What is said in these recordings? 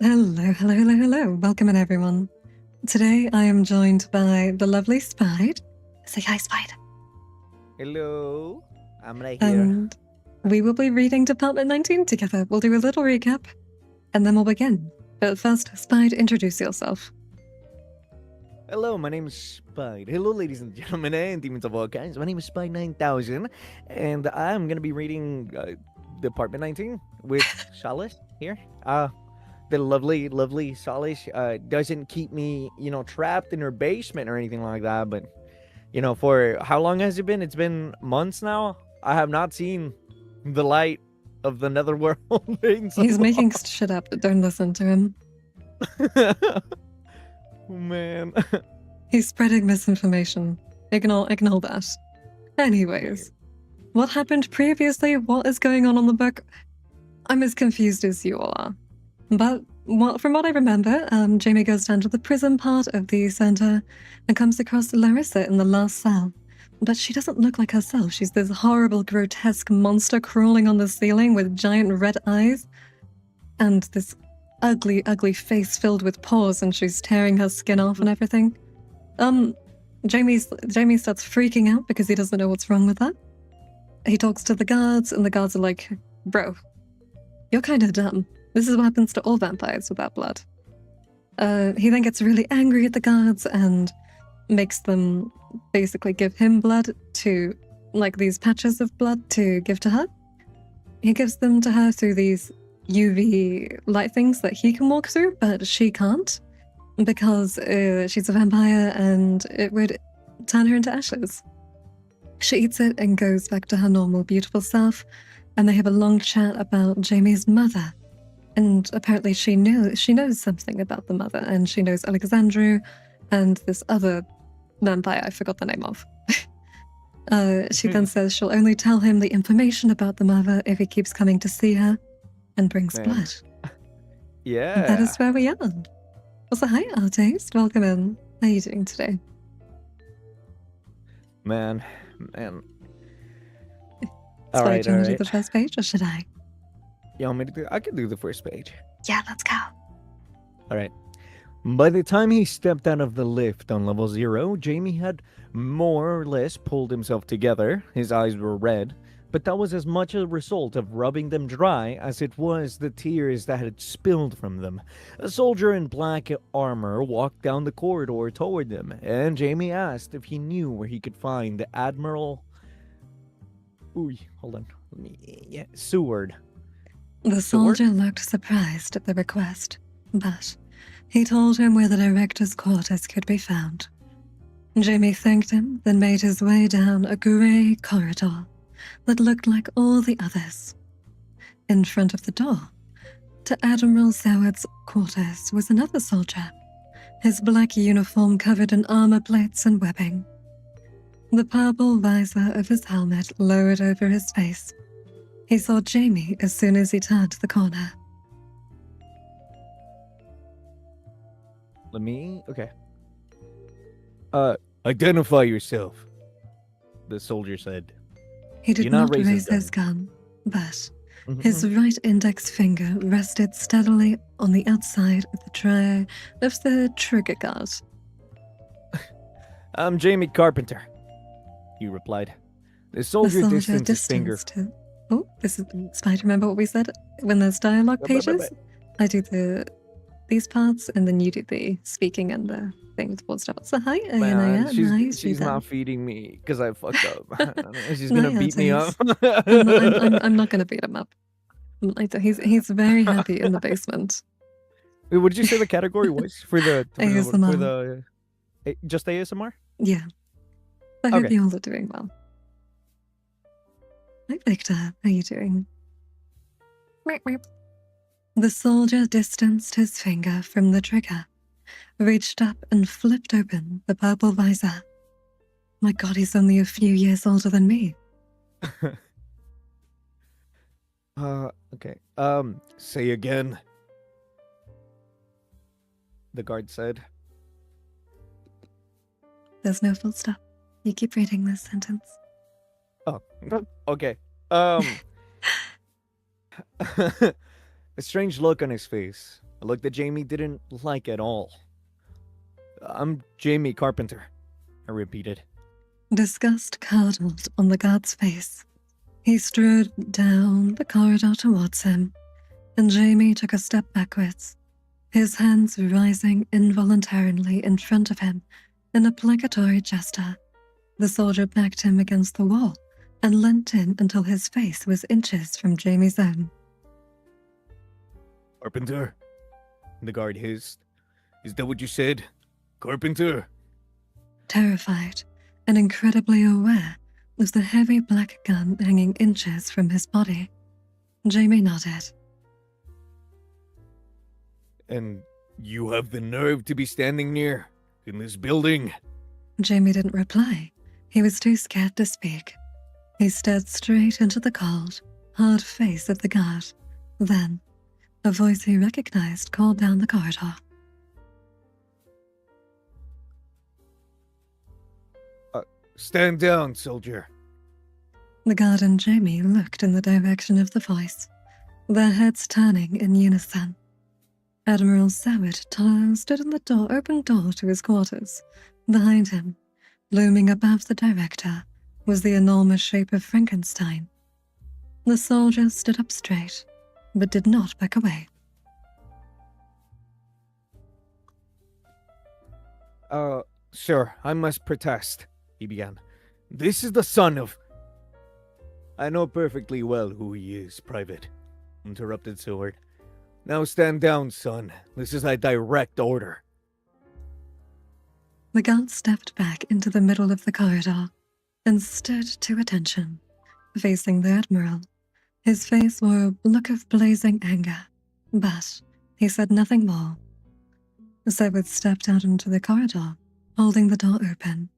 Hello. Welcome in, everyone. Today I am joined by the lovely Spide. Say hi, Spide. Hello, I'm right here. And we will be reading Department 19 together. We'll do a little recap, and then we'll begin. But first, Spide, introduce yourself. Hello, my name is Spide. Hello, ladies and gentlemen, and demons of all kinds. My name is Spide 9000, and I'm gonna be reading Department 19 with Solace here. The lovely Solace doesn't keep me, trapped in her basement or anything like that. But for how long has it been? It's been months now. I have not seen the light of the netherworld. He's making shit up. Don't listen to him. Man. He's spreading misinformation. Ignore that. Anyways, what happened previously? What is going on the book? I'm as confused as you all are. But from what I remember, Jamie goes down to the prison part of the center and comes across Larissa in the last cell. But she doesn't look like herself. She's this horrible, grotesque monster crawling on the ceiling with giant red eyes and this ugly face filled with pores, and she's tearing her skin off and everything. Jamie starts freaking out because he doesn't know what's wrong with her. He talks to the guards, and the guards are like, "Bro, you're kind of dumb. This is what happens to all vampires without blood." He then gets really angry at the guards and makes them basically give him blood to, like, these patches of blood to give to her. He gives them to her through these UV light things that he can walk through, but she can't because she's a vampire and it would turn her into ashes. She eats it and goes back to her normal, beautiful self, and they have a long chat about Jamie's mother. And apparently she knows something about the mother, and she knows Alexandru and this other vampire I forgot the name of. She then says she'll only tell him the information about the mother if he keeps coming to see her and brings blood. Yeah. And that is where we are. Also, hi, Artist. Welcome in. How are you doing today? Man. All right. Do you want to do the first page, or should I? You want me to do? I can do the first page. Yeah, let's go. All right. By the time he stepped out of the lift on level 0, Jamie had more or less pulled himself together. His eyes were red, but that was as much a result of rubbing them dry as it was the tears that had spilled from them. A soldier in black armor walked down the corridor toward them, and Jamie asked if he knew where he could find the Admiral... Seward. The soldier looked surprised at the request, but he told him where the director's quarters could be found. Jamie thanked him, then made his way down a grey corridor that looked like all the others. In front of the door, to Admiral Seward's quarters, was another soldier, his black uniform covered in armor plates and webbing. The purple visor of his helmet lowered over his face. He saw Jamie as soon as he turned the corner. Okay. Identify yourself, the soldier said. He did not raise his gun, but his right index finger rested steadily on the outside of the trigger guard. I'm Jamie Carpenter, he replied. The soldier distanced his finger. Oh, this is Spide. Remember what we said when there's dialogue pages? I do these parts, and then you do the speaking and the thing towards stuff. So hi, she's not feeding me because I fucked up. She's gonna beat me up. I'm not gonna beat him up. He's very happy in the basement. Wait, what did you say the category was for the ASMR? For the just ASMR? Yeah. I hope you all are doing well. Hi, Victor. How are you doing? The soldier distanced his finger from the trigger, reached up and flipped open the purple visor. My God, he's only a few years older than me. Okay. Say again. The guard said. There's no full stop. You keep reading this sentence. Oh, okay. A strange look on his face, a look that Jamie didn't like at all. I'm Jamie Carpenter, I repeated. Disgust curdled on the guard's face. He strode down the corridor towards him, and Jamie took a step backwards, his hands rising involuntarily in front of him in a placatory gesture. The soldier backed him against the wall and leant in until his face was inches from Jamie's own. Carpenter? The guard hissed. Is that what you said? Carpenter? Terrified and incredibly aware of the heavy black gun hanging inches from his body, Jamie nodded. And you have the nerve to be standing near, in this building? Jamie didn't reply. He was too scared to speak. He stared straight into the cold, hard face of the guard. Then, a voice he recognized called down the corridor. Stand down, soldier. The guard and Jamie looked in the direction of the voice, their heads turning in unison. Admiral Soward stood in the open door to his quarters. Behind him, looming above the director, was the enormous shape of Frankenstein. The soldier stood up straight, but did not back away. Sir, I must protest, he began. This is the son of... I know perfectly well who he is, Private, interrupted Seward. Now stand down, son. This is a direct order. The guard stepped back into the middle of the corridor and stood to attention, facing the Admiral. His face wore a look of blazing anger, but he said nothing more. Seward stepped out into the corridor, holding the door open.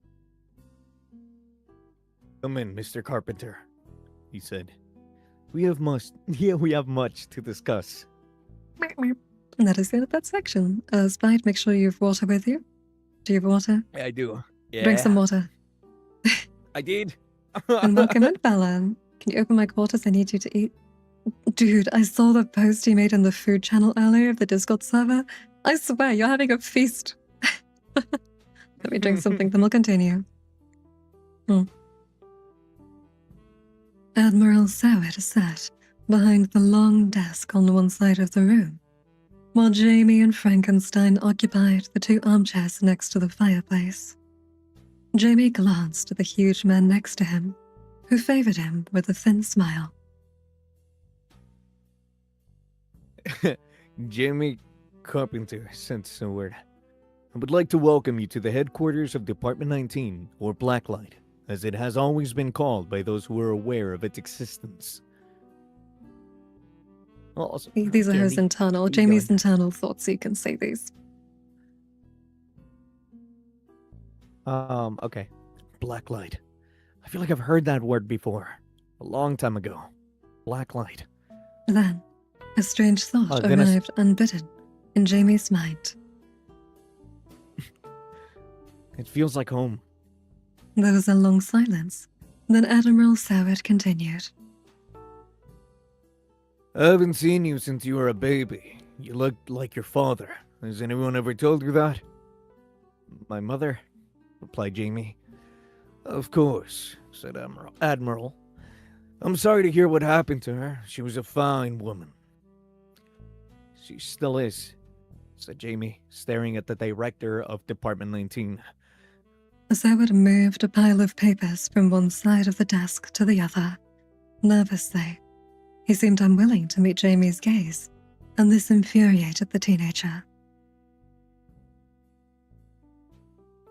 Come in, Mr. Carpenter, he said. We have much to discuss. And that is the end of that section. Spide, make sure you have water with you. Do you have water? Yeah, I do. Yeah. Drink some water. I did. And welcome in, Bella. Can you open my quarters? I need you to eat. Dude, I saw the post you made in the food channel earlier of the Discord server. I swear, you're having a feast. Let me drink something, then we'll continue. Admiral Soward sat behind the long desk on one side of the room, while Jamie and Frankenstein occupied the two armchairs next to the fireplace. Jamie glanced at the huge man next to him, who favored him with a thin smile. Jamie Carpenter sent Seward. I would like to welcome you to the headquarters of Department 19, or Blacklight, as it has always been called by those who are aware of its existence. Also, These are his internal, Jamie's internal thoughts, so you can say these. Okay. Blacklight. I feel like I've heard that word before. A long time ago. Blacklight. Then, a strange thought arrived unbidden in Jamie's mind. It feels like home. There was a long silence. Then Admiral Soward continued. I haven't seen you since you were a baby. You looked like your father. Has anyone ever told you that? My mother, replied Jamie. Of course, said Admiral. I'm sorry to hear what happened to her. She was a fine woman. She still is, said Jamie, staring at the director of Department 19. Soward moved a pile of papers from one side of the desk to the other, nervously. He seemed unwilling to meet Jamie's gaze, and this infuriated the teenager.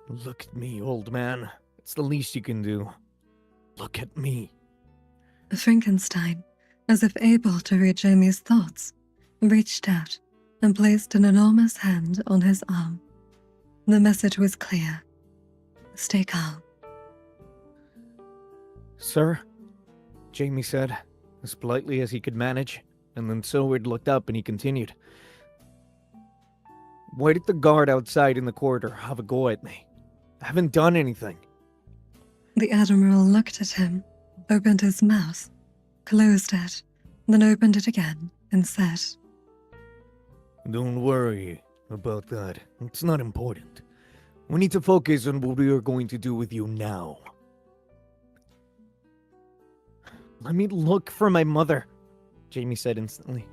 Look at me, old man. It's the least you can do. Look at me. Frankenstein, as if able to read Jamie's thoughts, reached out and placed an enormous hand on his arm. The message was clear. Stay calm. Sir, Jamie said, as politely as he could manage, and then Seward looked up and he continued. Why did the guard outside in the corridor have a go at me? I haven't done anything. The Admiral looked at him, opened his mouth, closed it, then opened it again, and said, Don't worry about that. It's not important. We need to focus on what we are going to do with you now. Let me look for my mother, Jamie said instantly.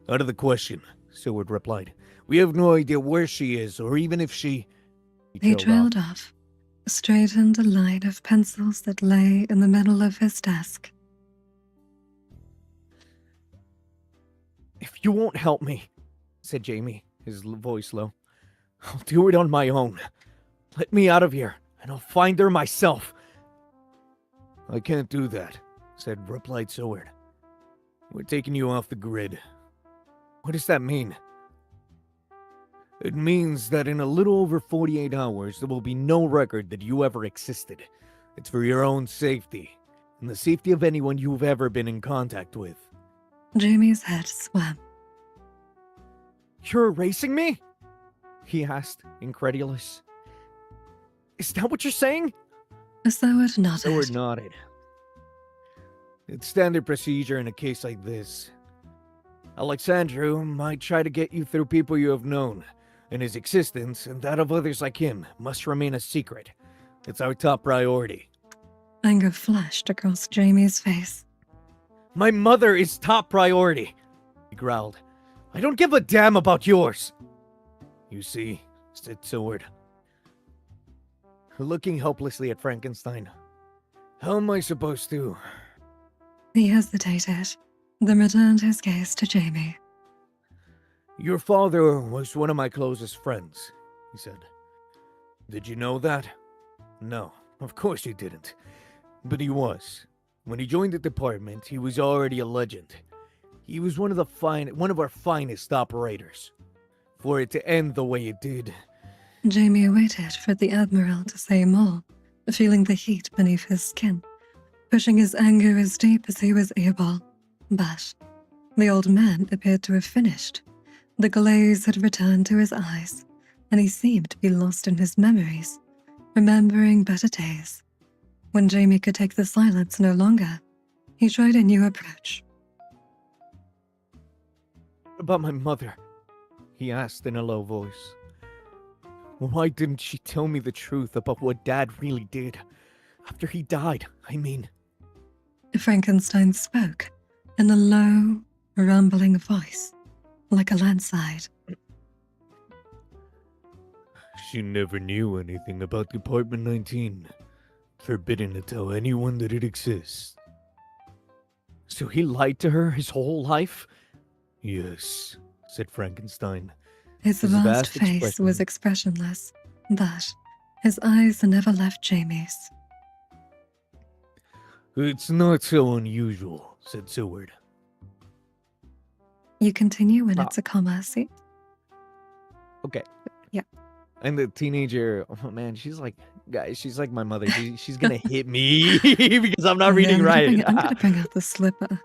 Out of the question, Seward replied. We have no idea where she is, or even if she... He trailed off, straightened a line of pencils that lay in the middle of his desk. If you won't help me, said Jamie, his voice low, I'll do it on my own. Let me out of here, and I'll find her myself. I can't do that, replied Seward. We're taking you off the grid. What does that mean? It means that in a little over 48 hours, there will be no record that you ever existed. It's for your own safety, and the safety of anyone you've ever been in contact with. Jamie's head swam. You're erasing me? He asked, incredulous. Is that what you're saying? Seward nodded. Seward nodded. It's standard procedure in a case like this. Alexandru might try to get you through people you have known, and his existence and that of others like him must remain a secret. It's our top priority. Anger flashed across Jamie's face. My mother is top priority, he growled. I don't give a damn about yours. You see, said Seward, looking helplessly at Frankenstein. How am I supposed to? He hesitated, then returned his gaze to Jamie. Your father was one of my closest friends, he said. Did you know that? No, of course you didn't. But he was. When he joined the department, he was already a legend. He was one of our finest operators. For it to end the way it did. Jamie waited for the Admiral to say more, feeling the heat beneath his skin, pushing his anger as deep as he was able. But the old man appeared to have finished. The glaze had returned to his eyes, and he seemed to be lost in his memories, remembering better days. When Jamie could take the silence no longer, he tried a new approach. About my mother, he asked in a low voice. Why didn't she tell me the truth about what Dad really did? After he died, I mean. Frankenstein spoke in a low, rumbling voice, like a landslide. She never knew anything about Department 19. Forbidden to tell anyone that it exists. So he lied to her his whole life? Yes, said Frankenstein. His vast face was expressionless, but his eyes never left Jamie's. It's not so unusual, said Seward. You continue when it's a comma, see? Okay. Yeah. And the teenager, oh man, she's like my mother. She's gonna hit me because I'm not reading right. I'm gonna bring out the slipper.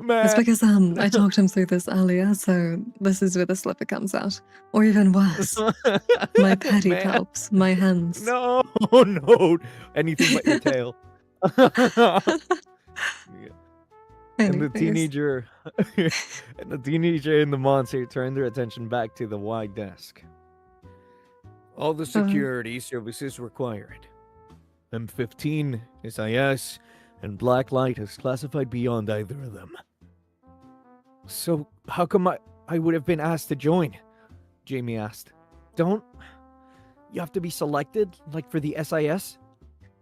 Man. It's because I talked him through this earlier, so this is where the slipper comes out. Or even worse, my pedipalps, my hands. No, no, anything but your tail. And the teenager and the monster turned their attention back to the wide desk. All the security services required. M15, SIS, and Blacklight is classified beyond either of them. So, how come I would have been asked to join? Jamie asked. Don't you have to be selected, like for the SIS?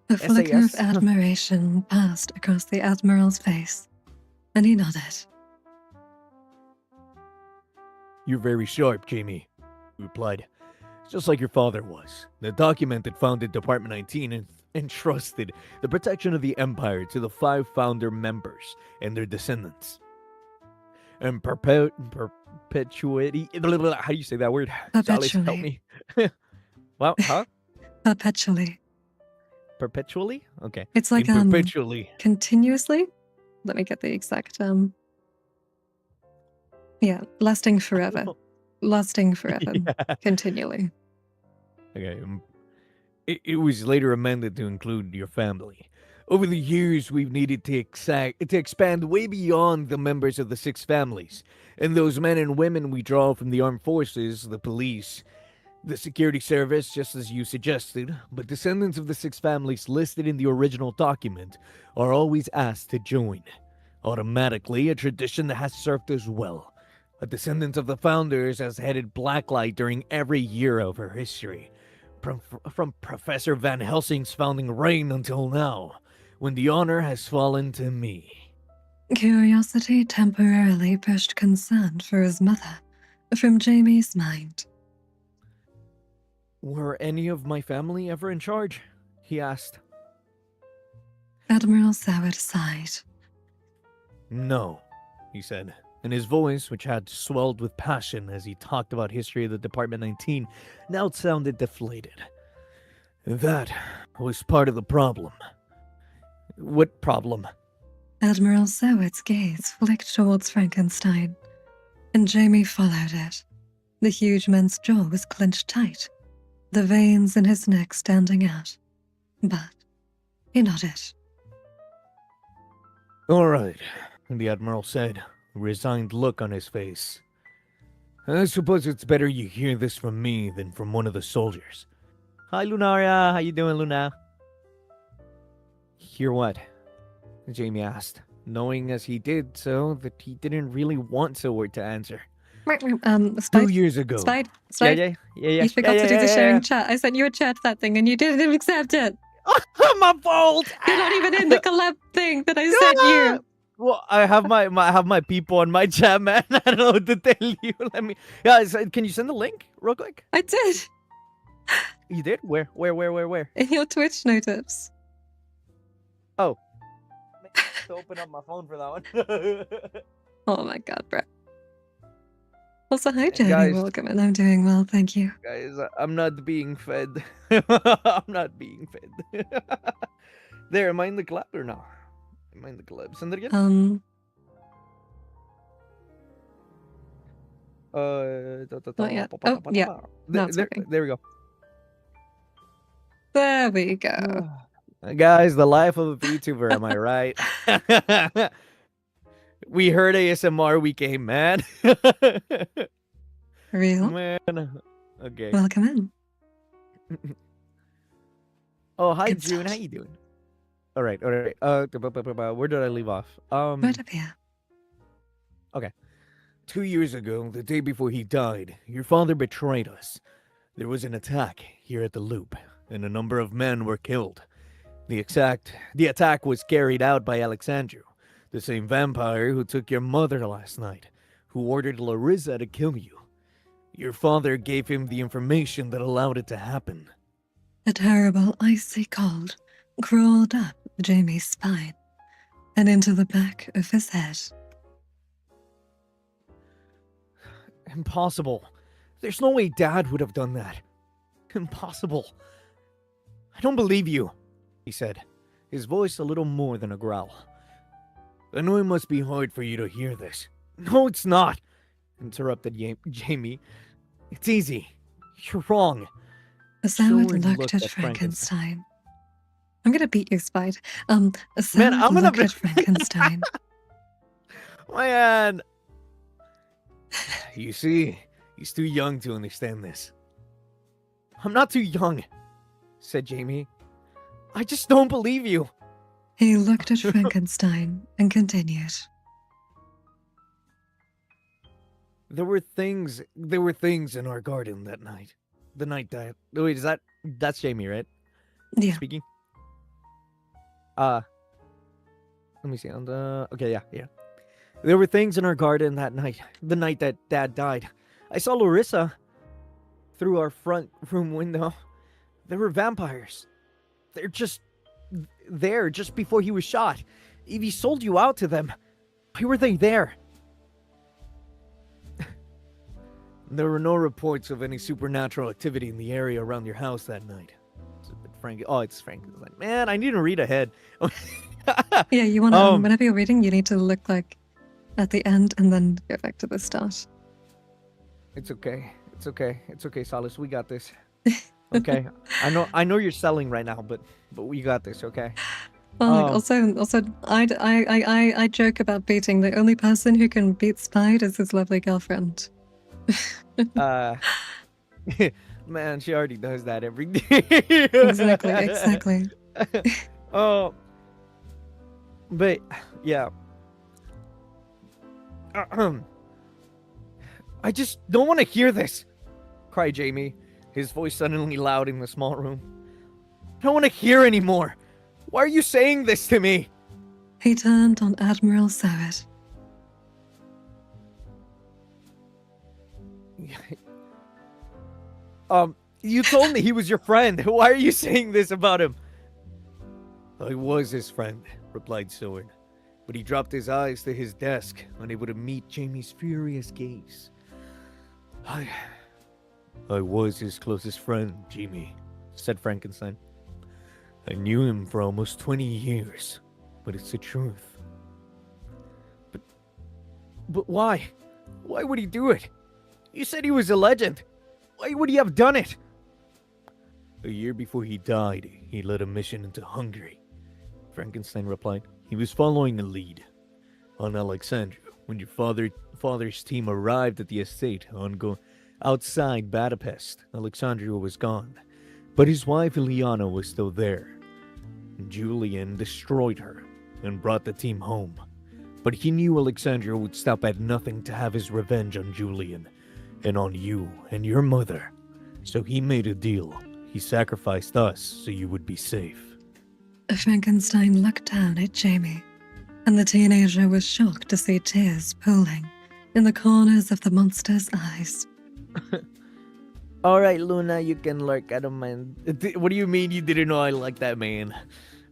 A flicker of admiration passed across the Admiral's face, and he nodded. You're very sharp, Jamie, he replied. Just like your father was. The document that founded Department 19 entrusted the protection of the Empire to the 5 founder members and their descendants. And perpetuity... How do you say that word? Perpetually. Solace, help me. Wow, huh? Perpetually. Perpetually? Okay. It's like perpetually. Continuously? Let me get the exact yeah, lasting forever. Lasting forever. Yeah. Continually. Okay. It was later amended to include your family. Over the years, we've needed to expand way beyond the members of the six families, and those men and women we draw from the armed forces, the police, the security service, just as you suggested, but descendants of the six families listed in the original document are always asked to join. Automatically, a tradition that has served us well. A descendant of the founders has headed Blacklight during every year of her history, from Professor Van Helsing's founding reign until now, when the honor has fallen to me. Curiosity temporarily pushed concern for his mother from Jamie's mind. Were any of my family ever in charge? He asked. Admiral Soward sighed. No, he said, and his voice, which had swelled with passion as he talked about history of the Department 19, now sounded deflated. That was part of the problem. What problem? Admiral Soward's gaze flicked towards Frankenstein, and Jamie followed it. The huge man's jaw was clenched tight, the veins in his neck standing out. But he nodded. All right, the Admiral said, a resigned look on his face. I suppose it's better you hear this from me than from one of the soldiers. Hi, Lunaria. How you doing, Luna? Hear what? Jamie asked, knowing as he did so that he didn't really want Soward to answer. Spide, 2 years ago. Spide, Yeah. you forgot to do the sharing chat. I sent you a chat that thing and you didn't accept it. My fault. You're not even in the collab thing that I sent you. Well, I have my people on my chat, man. I don't know what to tell you. Let me. Yeah, can you send the link real quick? I did. You did? Where? In your Twitch notice. Oh. I have to open up my phone for that one. Oh my god, bro. Also, hi, Jamie. Guys. Welcome, and I'm doing well, thank you. Guys, I'm not being fed. I'm not being fed. There, am I in the collab or no? Am I in the collab? Send it again. Not yet. Oh, yeah. Now it's working. There we go. There we go. Guys, the life of a VTuber, am I right? We heard ASMR, we came, man. Real? Man. Okay. Welcome in. Oh, hi, Good June. start. How you doing? All right. Where did I leave off? Right up here. 2 years ago, the day before he died, your father betrayed us. There was an attack here at the Loop, and a number of men were killed. The attack was carried out by Alexandru, the same vampire who took your mother last night, who ordered Larissa to kill you. Your father gave him the information that allowed it to happen. A terrible icy cold crawled up Jamie's spine and into the back of his head. Impossible. There's no way Dad would have done that. Impossible. I don't believe you, he said, his voice a little more than a growl. I know it must be hard for you to hear this. No, it's not, interrupted Jamie. It's easy. You're wrong. Soward Soward looked at Frankenstein. I'm gonna beat you, Spide. Soward I'm gonna looked at Frankenstein. Man. You see, he's too young to understand this. I'm not too young, said Jamie. I just don't believe you. He looked at Frankenstein and continued. There were things in our garden that night. The night that... Wait, that's Jamie, right? Yeah. Speaking? Let me see. Okay, yeah. There were things in our garden that night. The night that Dad died. I saw Larissa through our front room window. There were vampires. They're just there just before he was shot. Evie sold you out to them. Why were they there? There were no reports of any supernatural activity in the area around your house that night. It's Frankenstein. Man, I need to read ahead. Yeah, you want to, whenever you're reading, you need to look like at the end and then go back to the start. It's okay, Solace. We got this. Okay. I know you're selling right now, but we got this, okay? Um, Also, I joke about beating. The only person who can beat Spide is his lovely girlfriend. uh, man, she already does that every day. Exactly. Oh, but yeah. I just don't want to hear this, cried Jamie, his voice suddenly loud in the small room. I don't want to hear anymore. Why are you saying this to me? He turned on Admiral Sowett. You told me he was your friend. Why are you saying this about him? I was his friend, replied Seward, but he dropped his eyes to his desk, unable to meet Jamie's furious gaze. I was his closest friend, Jamie, said Frankenstein. I knew him for almost 20 years, but it's the truth. But why? Why would he do it? You said he was a legend. Why would he have done it? A year before he died, he led a mission into Hungary. Frankenstein replied. He was following a lead. On Alexandria, when your father's team arrived at the estate outside Budapest, Alexandria was gone. But his wife Ileana was still there. Julian destroyed her and brought the team home. But he knew Alexandria would stop at nothing to have his revenge on Julian and on you and your mother. So he made a deal. He sacrificed us so you would be safe. Frankenstein looked down at Jamie, and the teenager was shocked to see tears pooling in the corners of the monster's eyes. All right, Luna, you can lurk. I don't mind. What do you mean you didn't know I like that man?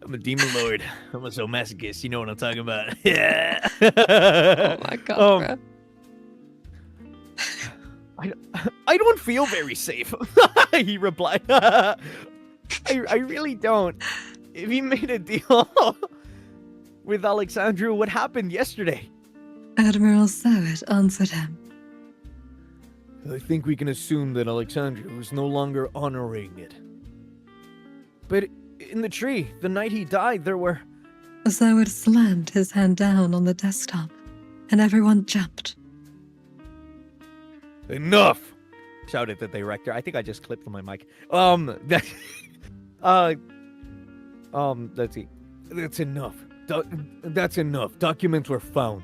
I'm a demon lord. I'm a masochist. You know what I'm talking about. Yeah. Oh my god, I don't feel very safe. He replied. I really don't. If he made a deal with Alexandria, what happened yesterday? Admiral Sowett answered him. I think we can assume that Alexandria was no longer honoring it. But in the tree, the night he died, there were... Sowett slammed his hand down on the desktop, and everyone jumped. Enough! Shouted the director. I think I just clipped my mic. Let's see. That's enough. That's enough. Documents were found.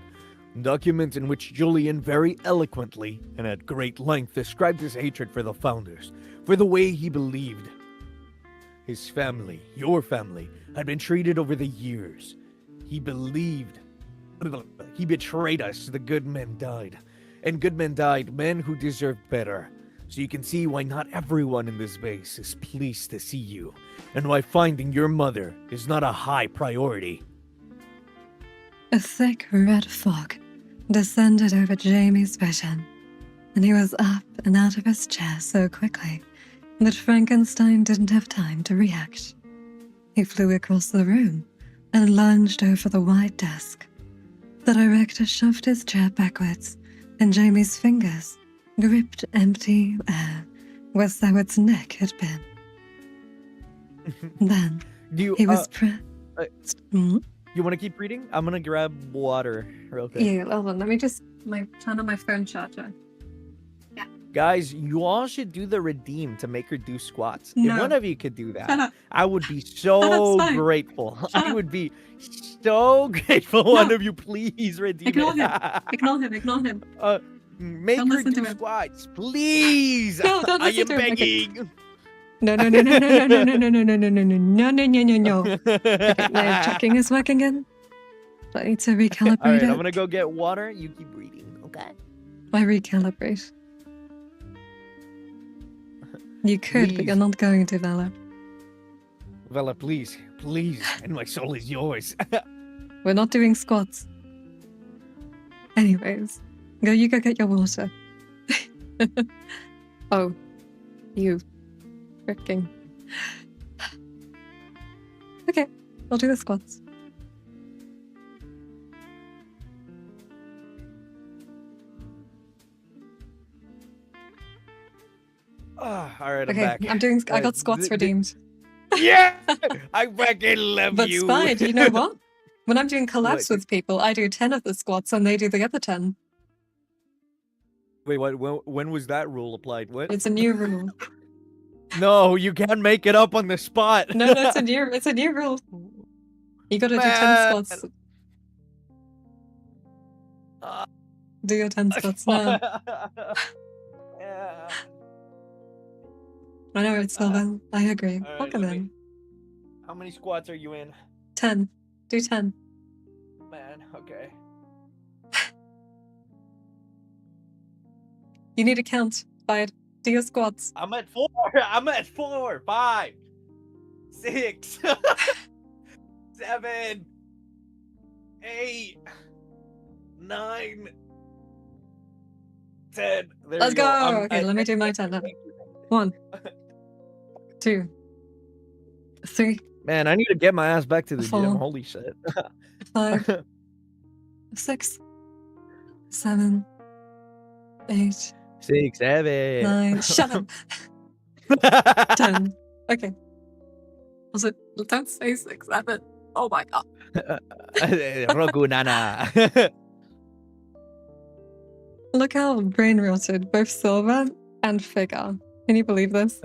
Documents in which Julian very eloquently and at great length described his hatred for the founders, for the way he believed his family, your family, had been treated over the years. He believed. He betrayed us. The good men died. And good men died, men who deserved better. So you can see why not everyone in this base is pleased to see you, and why finding your mother is not a high priority. A thick red fog descended over Jamie's vision, and he was up and out of his chair so quickly that Frankenstein didn't have time to react. He flew across the room and lunged over the wide desk. The director shoved his chair backwards, and Jamie's fingers gripped empty air where Sowett's neck had been. Then he was You want to keep reading? I'm going to grab water real quick. Yeah, hold on. Let me just turn on my phone charger. Yeah. Guys, you all should do the redeem to make her do squats. No. If one of you could do Shut that, up. I would be so fine. grateful. Shut I up. would be so grateful. No. One of you, please redeem Ignore it. him. Ignore him. Make Don't her listen to do him. squats, please. No, don't I listen am to him. Okay. begging. No. Okay, now checking is working in. I need to recalibrate All right, it. I'm going to go get water. You keep reading, okay? Why recalibrate? You could, but Please. you're not going to, Vala. Vela, please, and my soul is yours. We're not doing squats. Anyways, you go get your water. Oh, you freaking. Okay, I'll do the squats. All right, I'm Okay, back. I got squats redeemed. Yeah! I fucking love But you. Spide, you know what? When I'm doing collabs What? with people, I do 10 of the squats and they do the other 10. Wait, what? When was that rule applied? What? It's a new rule. No, you can't make it up on the spot. No, it's a new rule. You gotta do 10 Man. squats. Uh, Do your 10 squats now. Yeah. I know it's Sylvan. I agree. All right, Welcome let me- in. How many squats are you in? 10. Do 10. Man, okay. You need to count. Spide. Do your squats. I'm at 4. I'm at 4, 5, 6, 7, 8, 9, 10. There Let's you go. Okay, let me do my 10 now. 1, 2, 3, Man, I need to get my ass back to the gym. 4. Holy shit. 5, 6, 7, 8, 6, 7. 9. Shut up. 10. Okay. Was it? Don't say 6, 7. Oh my god. Roku Nana. Look how brain rotted both Silver and Figure. Can you believe this?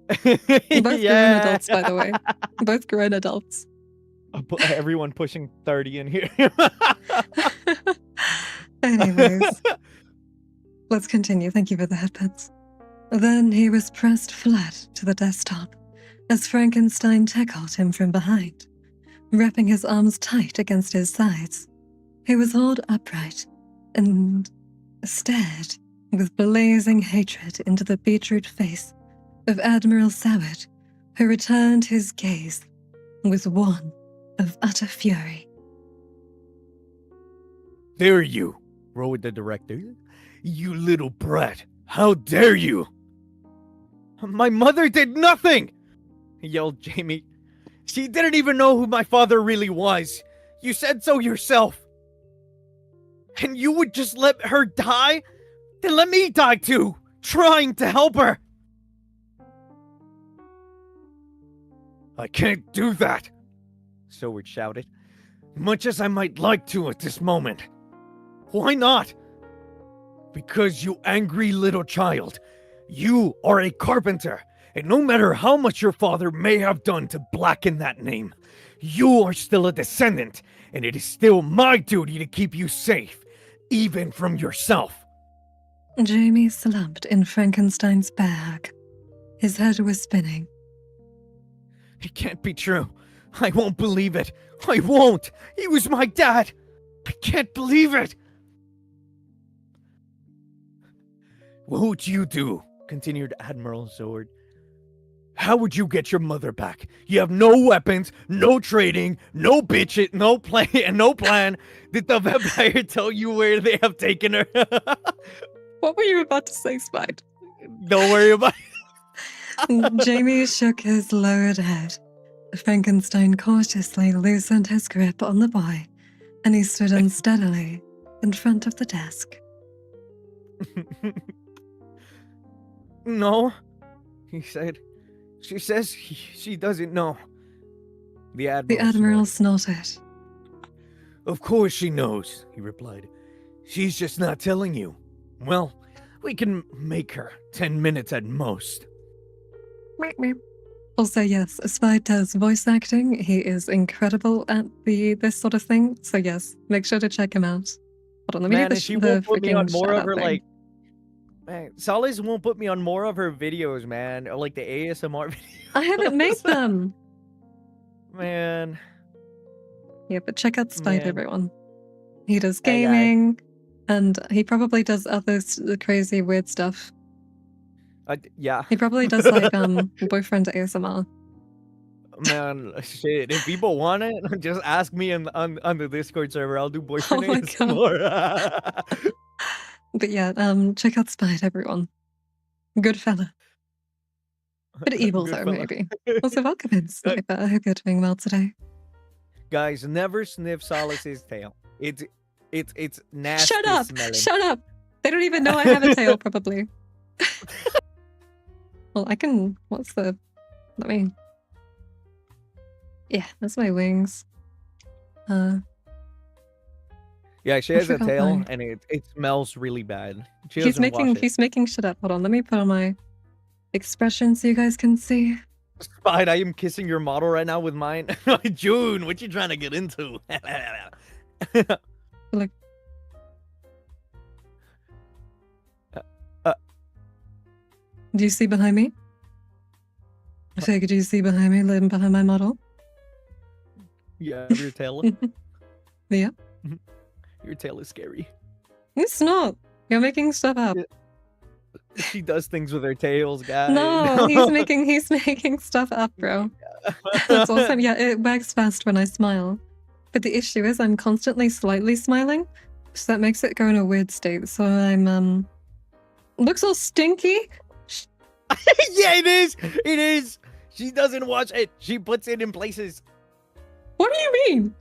Both grown adults, by the way. Both grown adults. Everyone pushing 30 in here. Anyways, let's continue. Thank you for the headphones. Then he was pressed flat to the desktop as Frankenstein tackled him from behind, wrapping his arms tight against his sides. He was hauled upright and stared with blazing hatred into the beetroot face of Admiral Soward, who returned his gaze with one of utter fury. Dare you, roared the director. You little brat. How dare you? My mother did nothing, yelled Jamie. She didn't even know who my father really was. You said so yourself. And you would just let her die? Then let me die too, trying to help her. I can't do that, Soward shouted, much as I might like to at this moment. Why not? Because, you angry little child, you are a carpenter, and no matter how much your father may have done to blacken that name, you are still a descendant, and it is still my duty to keep you safe, even from yourself. Jamie slumped in Frankenstein's bag. His head was spinning. It can't be true. I won't believe it. I won't. He was my dad. I can't believe it. What would you do? Continued Admiral Sword. How would you get your mother back? You have no weapons, no trading, no bitch, no plan, and no plan. Did the vampire tell you where they have taken her? What were you about to say, Spide? Don't worry about it. Jamie shook his lowered head. Frankenstein cautiously loosened his grip on the boy, and he stood unsteadily in front of the desk. No, he said. She says she doesn't know. The Admiral snorted. Of course she knows, he replied. She's just not telling you. Well, we can make her 10 minutes at most. Also, yes, Spide does voice acting. He is incredible at this sort of thing. So yes, make sure to check him out. Hold on, let me Man, do and she the won't put me on freaking more of shout-out her, thing. like... Man, Solace won't put me on more of her videos, man. Or, like, the ASMR videos. I haven't made them. Man. Yeah, but check out Spide, Man. everyone. He does Hey, guy. gaming, and he probably does other crazy, weird stuff. Yeah. He probably does like boyfriend ASMR. Man, shit. If people want it, just ask me on the Discord server. I'll do boyfriend Oh my ASMR. But yeah, check out Spide, everyone. Good fella. Bit evil Good though, fella. maybe. Also, welcome in, Sniper. I hope you're doing well today. Guys, never sniff Solace's tail. It's nasty Shut up! smelling. Shut up! They don't even know I have a tail, probably. Well, I can. What's the? Let me. Yeah, that's my wings. Yeah, she I has a forgot tail, mine. and it smells really bad. She doesn't wash it. He's making shit up. Hold on, let me put on my expression so you guys can see. Spide, I am kissing your model right now with mine. June, what you trying to get into? Like, do you see behind me? So do you see behind me, living behind my model? Yeah, your tail. Yeah. Your tail is scary. It's not. You're making stuff up. She does things with her tails, guys. No, he's making stuff up, bro. That's awesome. Yeah, it works fast when I smile. But the issue is I'm constantly slightly smiling, so that makes it go in a weird state. So I'm looks all stinky. Yeah, it is. It is. She doesn't watch it. She puts it in places. What do you mean?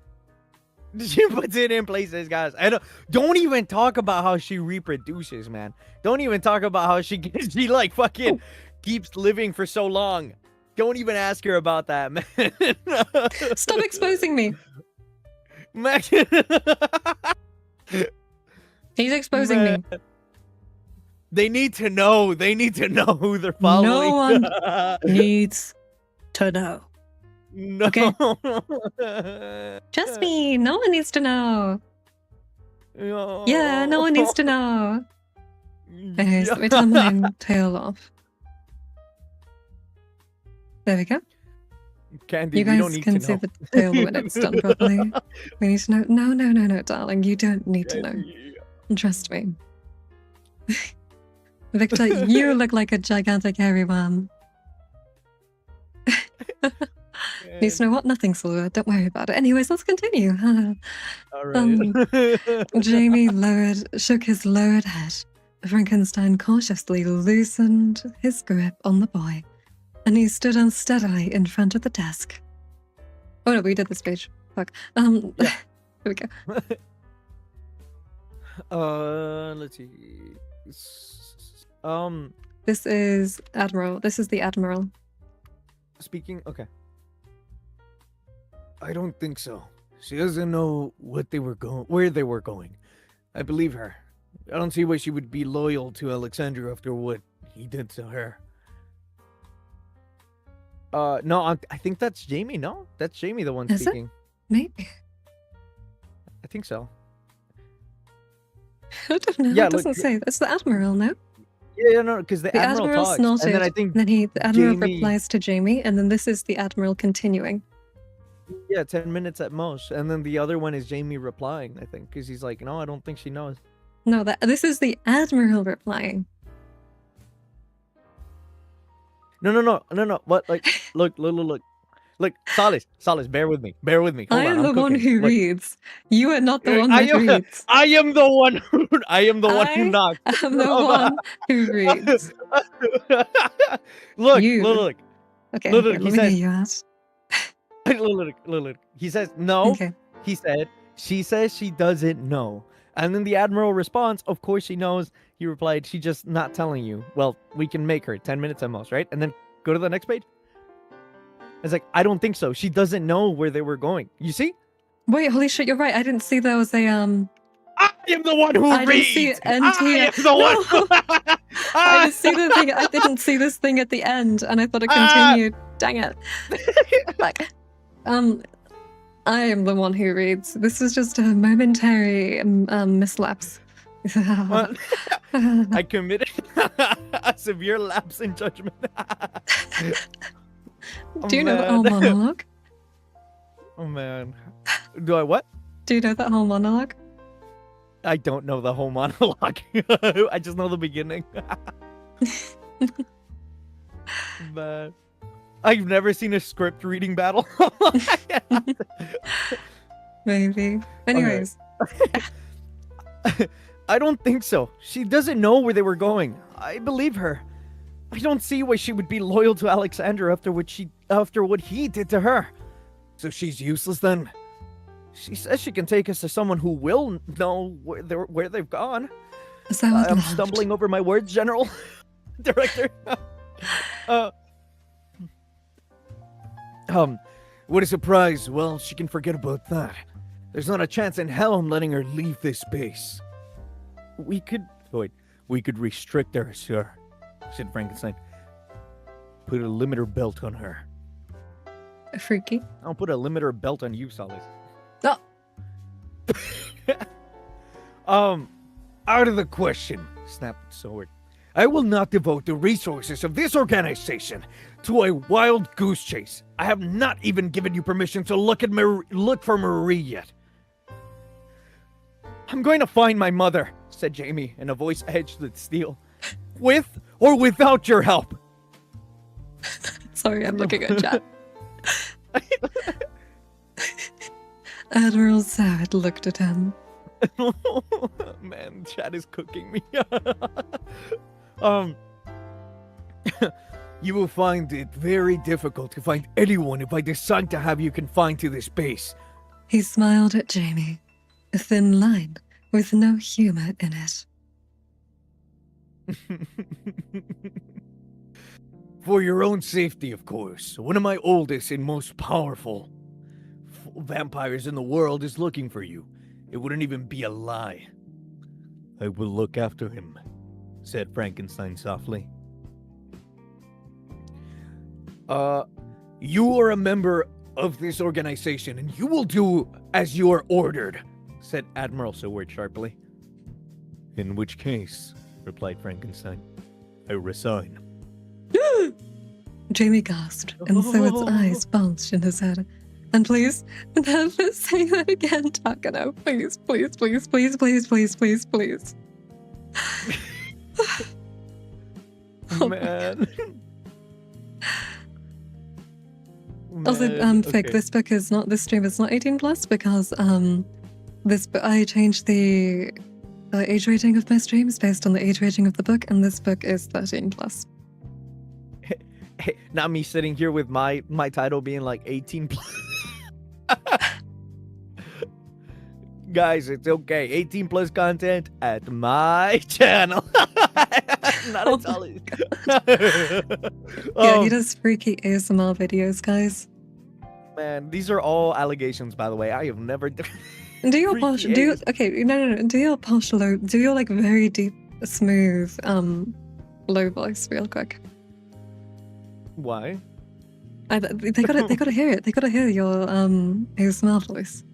She puts it in places, guys. I don't even talk about how she reproduces, man. Don't even talk about how she like fucking keeps living for so long. Don't even ask her about that, man. Stop exposing me. Man. He's exposing me. They need to know. They need to know who they're following. No one needs to know. No. Okay. Just me. No one needs to know. No. Yeah, no one needs to know. Okay, so let me turn my tail off. There we go. Candy, You we don't guys need can to see know. the tail when it's done properly. We need to know. No, darling. You don't need to know. Trust me. Victor, you look like a gigantic hairy worm. Needs to know what? Nothing, Silver. Don't worry about it. Anyways, let's continue. All right. Jamie shook his lowered head. Frankenstein cautiously loosened his grip on the boy, and he stood unsteadily in front of the desk. Oh no, we did this page. Fuck. Yeah. Here we go. Let's see. This is Admiral. This is the Admiral. Speaking. Okay. I don't think so. She doesn't know what they were going, where they were going. I believe her. I don't see why she would be loyal to Alexandra after what he did to her. No, I think that's Jamie. No, that's Jamie, the one Is it? speaking. Maybe. I think so. I don't know. Yeah, It doesn't say. It's the Admiral, no? Yeah, no, because the Admiral talks, snorted, and then I think the Admiral Jamie- replies to Jamie, and then this is the Admiral continuing. yeah, 10 minutes at most, and then the other one is Jamie replying. I think because he's like, no, I don't think she knows. No, this is the Admiral replying. No. What? Like, look. Solace, bear with me. Hold I on, am I'm the one cooking. who Look, reads. You are not the one that reads. I am the one who. I am the one who knocked. I'm the one who reads. Look. Okay, Look, let he me says- hear you ask. Look. He says no. Okay. He said. She says she doesn't know. And then the Admiral responds, of course she knows. He replied, she's just not telling you. Well, we can make her 10 minutes at most, right? And then go to the next page. It's like, I don't think so. She doesn't know where they were going. You see? Wait, holy shit, you're right. I didn't see there was a I am the one who I reads. didn't see NT. I am the one. I didn't see the thing. I didn't see this thing at the end, and I thought it continued. Dang it! Like, I am the one who reads. This is just a momentary mislapse. I committed a severe lapse in judgment. Do you know that whole monologue? Oh man. Do I what? Do you know that whole monologue? I don't know the whole monologue. I just know the beginning. But I've never seen a script reading battle. Maybe. Anyways, I don't think so. She doesn't know where they were going. I believe her. I don't see why she would be loyal to Alexander after what he did to her. So she's useless then. She says she can take us to someone who will know where they've gone. so I I'm laughed. stumbling over my words, General. Director. What a surprise. Well, she can forget about that. There's not a chance in hell I'm letting her leave this base. We could restrict her, sir, said Frankenstein. Put a limiter belt on her. Freaky. I'll put a limiter belt on you, Solace. Oh. Out of the question, snapped Sword. I will not devote the resources of this organization to a wild goose chase. I have not even given you permission to look for Marie yet. I'm going to find my mother, said Jamie in a voice edged with steel. With or without your help. Sorry, I'm looking at chat. Admiral Sad looked at him. Man, chat is cooking me. You will find it very difficult to find anyone if I decide to have you confined to this base. He smiled at Jamie, a thin line with no humor in it. For your own safety, of course. One of my oldest and most powerful vampires in the world is looking for you. It wouldn't even be a lie. I will look after him, said Frankenstein softly. You are a member of this organization, and you will do as you are ordered, said Admiral Seward sharply. In which case, replied Frankenstein, I resign. Jamie gasped, and Seward's eyes bulged in his head. And please, never say that again, Takano. Please, please, please, please, please, please, please, please. Man. Also, Fic, okay. this stream is not 18 plus because I changed the age rating of my streams based on the age rating of the book, and this book is 13 plus. Hey, not me sitting here with my title being like 18 plus. Guys, it's okay. 18 plus content at my channel. Not a solid. Yeah, he does freaky ASMR videos, guys. Man, these are all allegations, by the way. I have never done. Do your posh? Do you, okay? No. Do your posh low? Do your like very deep, smooth, low voice, real quick. Why? They gotta hear it. They gotta hear your ASMR voice.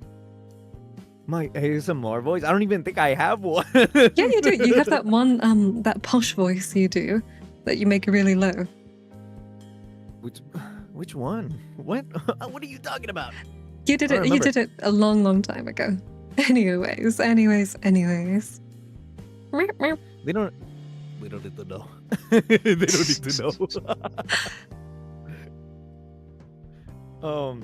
My ASMR voice? I don't even think I have one. Yeah, you do. You have that one that posh voice you do that you make really low. Which one? What? What are you talking about? You did it. You did it a long, long time ago. Anyways. They don't need to know. They don't need to know.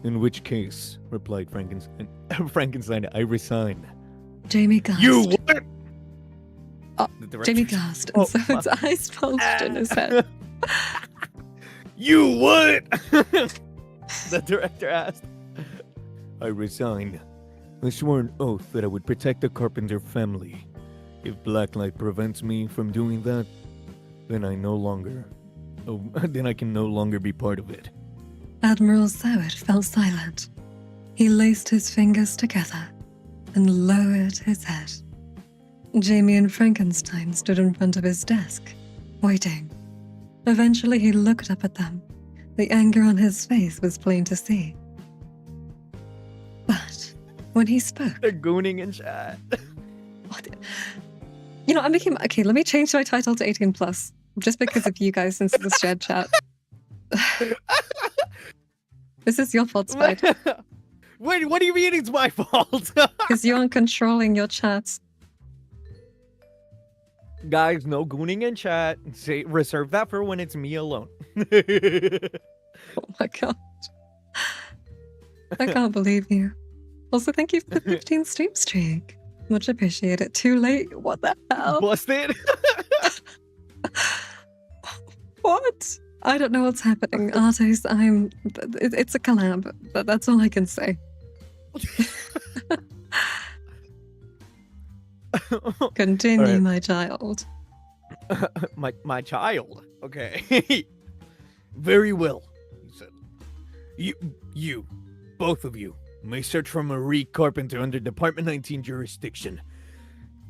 In which case, replied Frankenstein, I resign. Jamie gasped. You what? Oh, Jamie gasped, and so its eyes bulged in his head. You what? The director asked. I resigned. I swore an oath that I would protect the Carpenter family. If Blacklight prevents me from doing that, then I can no longer be part of it. Admiral Soward fell silent. He laced his fingers together and lowered his head. Jamie and Frankenstein stood in front of his desk, waiting. Eventually he looked up at them. The anger on his face was plain to see. But when he spoke... They're gooning in chat. What? You know, okay, let me change my title to 18 plus. Just because of you guys since the shared chat. This is your fault, Spide. Wait, what do you mean it's my fault? Because you aren't controlling your chats. Guys, no gooning in chat. Reserve that for when it's me alone. Oh my god. I can't believe you. Also, thank you for the 15 stream streak. Much appreciated. Too late? What the hell? Busted. What? I don't know what's happening. Artists, it's a collab. That's all I can say. Continue, right. my child. my child. Okay. Very well, he said. You, both of you, may search for Marie Carpenter under Department 19 jurisdiction.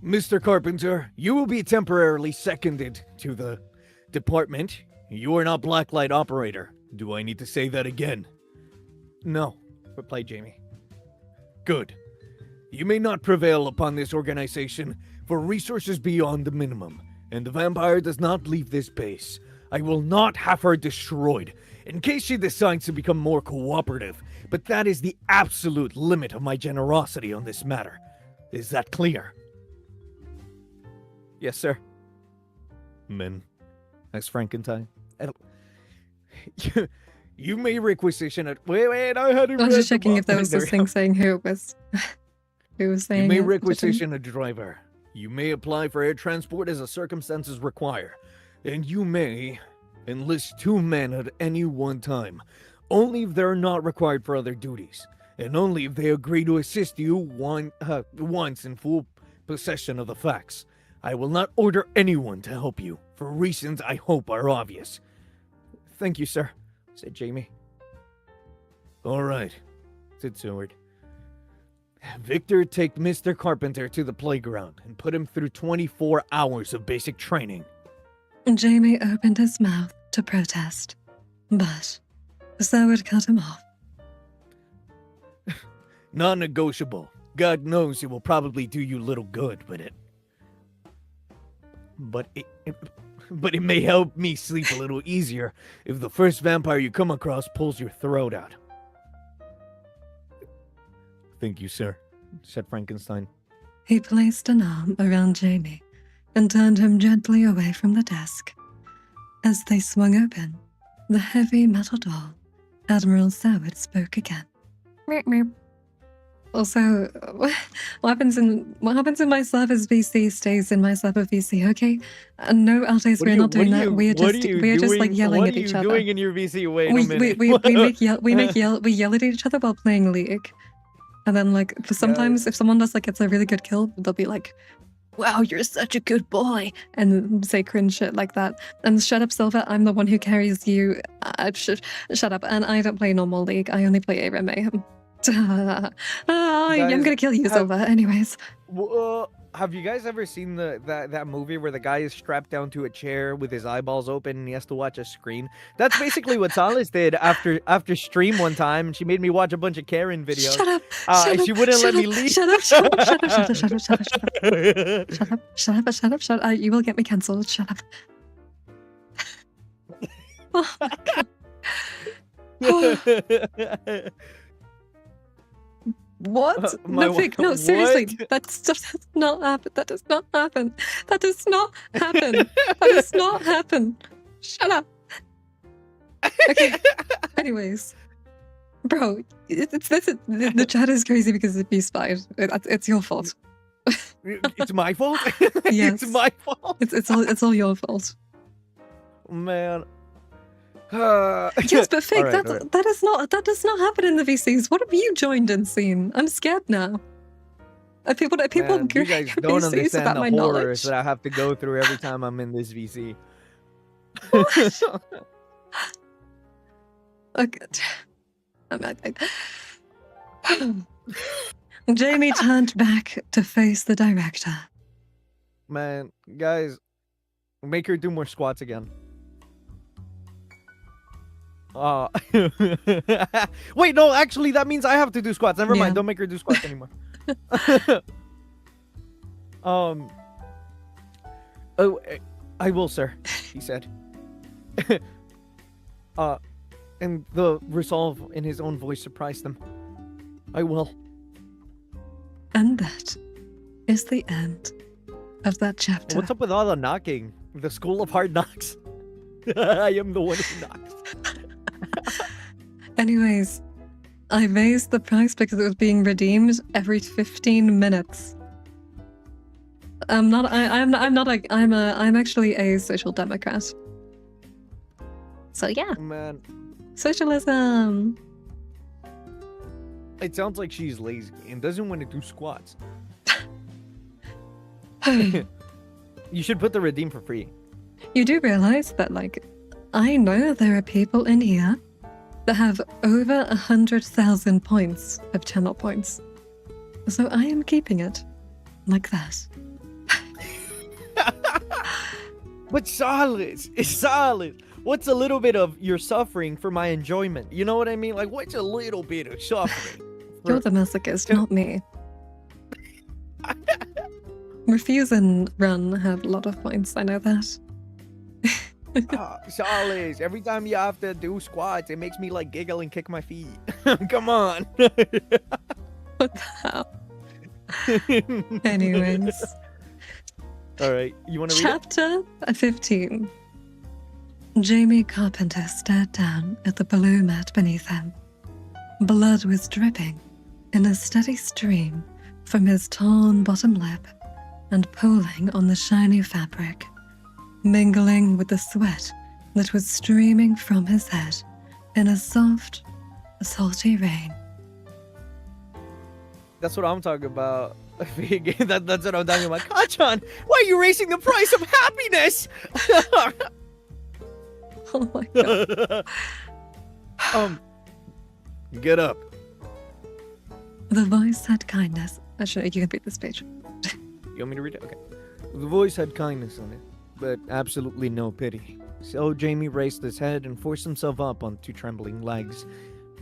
Mr. Carpenter, you will be temporarily seconded to the department. You are not Blacklight operator. Do I need to say that again? No, replied Jamie. Good. You may not prevail upon this organization, for resources beyond the minimum, and the vampire does not leave this base. I will not have her destroyed, in case she decides to become more cooperative, but that is the absolute limit of my generosity on this matter. Is that clear? Yes, sir. Men, asked Frankenstein. You may requisition it. Wait, I had it. I was just checking if there was this thing saying who it was. Who was saying You may it, requisition a driver. You may apply for air transport as the circumstances require. And you may enlist 2 men at any one time, only if they are not required for other duties, and only if they agree to assist you once in full possession of the facts. I will not order anyone to help you, for reasons I hope are obvious. Thank you, sir, said Jamie. All right, said Seward. Victor, take Mr. Carpenter to the playground and put him through 24 hours of basic training. Jamie opened his mouth to protest, but Seward cut him off. Non-negotiable. God knows it will probably do you little good, but it may help me sleep a little easier if the first vampire you come across pulls your throat out. Thank you, sir, said Frankenstein. He placed an arm around Jamie and turned him gently away from the desk. As they swung open the heavy metal door, Admiral Seward spoke again. Meep, meep. Also, what happens in my service VC stays in my server VC, okay? No, Altes, we're not doing that. We're just like yelling at each other. What are you doing in your VC? Wait a minute. We yell at each other while playing League. And then, like, sometimes if someone does, like, it's a really good kill, they'll be like, wow, you're such a good boy, and say cringe shit like that. And shut up, Silver, I'm the one who carries you. Shut up. And I don't play normal League, I only play ARAM Mayhem. I'm gonna kill you, Silver. Anyways. Have you guys ever seen that movie where the guy is strapped down to a chair with his eyeballs open and he has to watch a screen? That's basically what Solace did after stream one time, and she made me watch a bunch of Karen videos. Shut up! She wouldn't let me leave. Shut up! You will get me cancelled. Shut up. Oh my God. What? No, seriously, that stuff does not happen. That does not happen. That does not happen. That does not happen. Shut up. Okay. Anyways, bro, the chat is crazy because of you spied. It's your fault. It's my fault. Yes. It's my fault. It's all your fault. Man. Yes, but Fig, right. that does not happen in the VCs. What have you joined and seen? I'm scared now. People Man, you guys don't VCs understand about the my horrors knowledge. that I have to go through every time I'm in this VC. Okay. Jamie turned back to face the director. Man, guys, make her do more squats again. Wait, no, actually, that means I have to do squats. Never mind, don't make her do squats anymore. Oh, I will, sir, he said. And the resolve in his own voice surprised them. I will. And that is the end of that chapter. What's up with all the knocking? The School of Hard Knocks. I am the one who knocks. Anyways, I raised the price because it was being redeemed every 15 minutes. I'm actually a social democrat. So yeah. Man. Socialism. It sounds like she's lazy and doesn't want to do squats. You should put the redeem for free. You do realize that, like, I know there are people in here that have over 100,000 points of channel points. So I am keeping it like that. But Solace, what's a little bit of your suffering for my enjoyment? You know what I mean? Like, what's a little bit of suffering? You're the masochist, not me. Refuse and Run have a lot of points, I know that. Solace, every time you have to do squats, it makes me like giggle and kick my feet. Come on. What the hell? Anyways. All right, you want to read it? Chapter 15. Jamie Carpenter stared down at the blue mat beneath him. Blood was dripping in a steady stream from his torn bottom lip and pooling on the shiny fabric, mingling with the sweat that was streaming from his head in a soft, salty rain. That's what I'm talking about. That's what I'm talking about. Kachan, why are you raising the price of happiness? Oh my god. Get up. The voice had kindness. Actually, you can read this page. You want me to read it? Okay. The voice had kindness on it, but absolutely no pity. So Jamie raised his head and forced himself up on two trembling legs.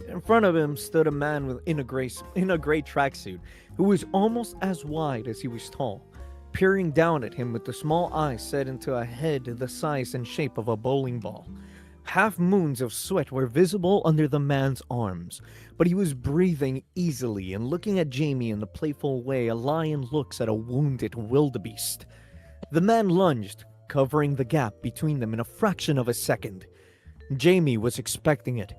In front of him stood a man in a gray tracksuit who was almost as wide as he was tall, peering down at him with the small eyes set into a head the size and shape of a bowling ball. Half moons of sweat were visible under the man's arms, but he was breathing easily and looking at Jamie in the playful way a lion looks at a wounded wildebeest. The man lunged, covering the gap between them in a fraction of a second. Jamie was expecting it.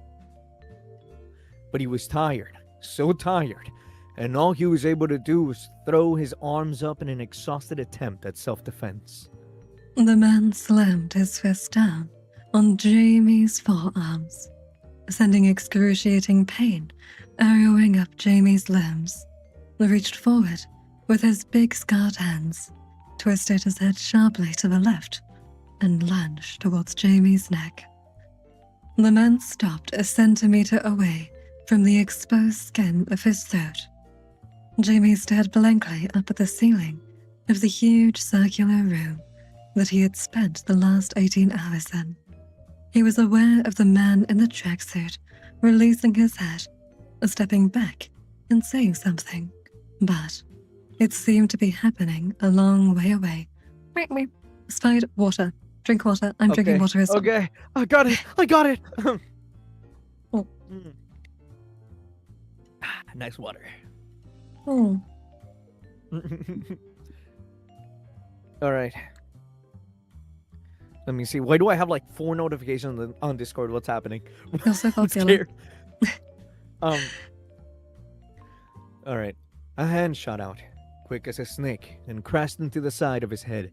But he was tired, so tired, and all he was able to do was throw his arms up in an exhausted attempt at self-defense. The man slammed his fist down on Jamie's forearms, sending excruciating pain arrowing up Jamie's limbs. He reached forward with his big scarred hands, twisted his head sharply to the left, and lunged towards Jamie's neck. The man stopped a centimeter away from the exposed skin of his throat. Jamie stared blankly up at the ceiling of the huge circular room that he had spent the last 18 hours in. He was aware of the man in the tracksuit releasing his head, stepping back and saying something, but it seemed to be happening a long way away. Spied water. Drink water. I'm drinking water as well. Okay, I got it. Oh. Nice water. Oh. All right. Let me see. Why do I have like 4 notifications on Discord? What's happening? You're so I'm popular. scared. All right. A hand shot out, quick as a snake, and crashed into the side of his head.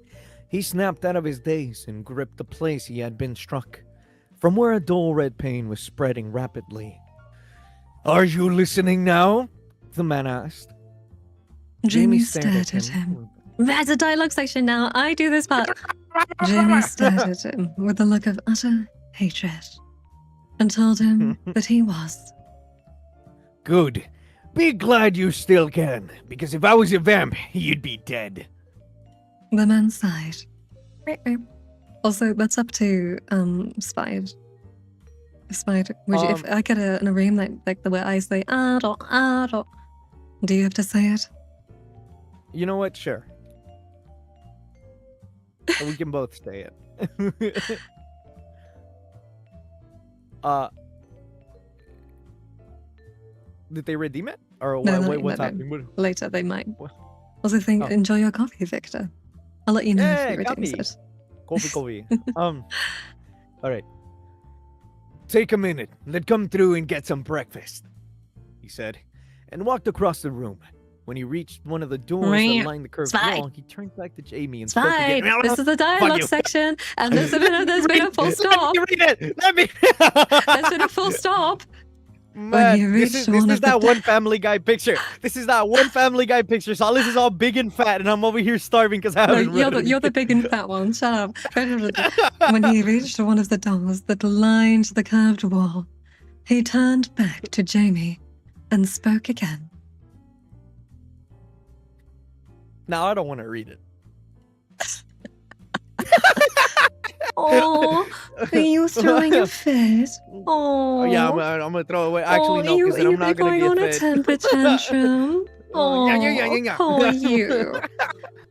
He snapped out of his daze and gripped the place he had been struck, from where a dull red pain was spreading rapidly. Are you listening now? The man asked. Jamie stared at him. That's a dialogue section now. I do this part. Jamie stared at him with a look of utter hatred and told him that he was. Good. Be glad you still can, because if I was a vamp, you'd be dead. The man sighed. Also, that's up to Spied. Spied. Would you, if I get a rhyme like the way I say adult, do you have to say it? You know what? Sure. We can both say it. Did they redeem it? Or No, what's no. happening? Later, they might. What? Also, enjoy your coffee, Victor. I'll let you know if Hey, he redeems coffee. it. Coffee. All right. Take a minute. Let's come through and get some breakfast, he said, and walked across the room. When he reached one of the doors that lined the curved wall, he turned back to Jamie and spoke again. This is the dialogue section, and there's been a full stop. Let me read it. Let me. There's been a full stop. Man, he this reached is one of the that one Family Guy picture. This is that one Family Guy picture. Solace is all big and fat, and I'm over here starving because I No, haven't read you're the big and fat one. Shut up. When he reached one of the doors that lined the curved wall, he turned back to Jamie and spoke again. Now I don't want to read it. Oh, are you throwing a fit? Oh, Yeah, I'm gonna throw it away. Actually, no, because you I'm not gonna going be on a a fit. temper tantrum? Yeah. Oh, you.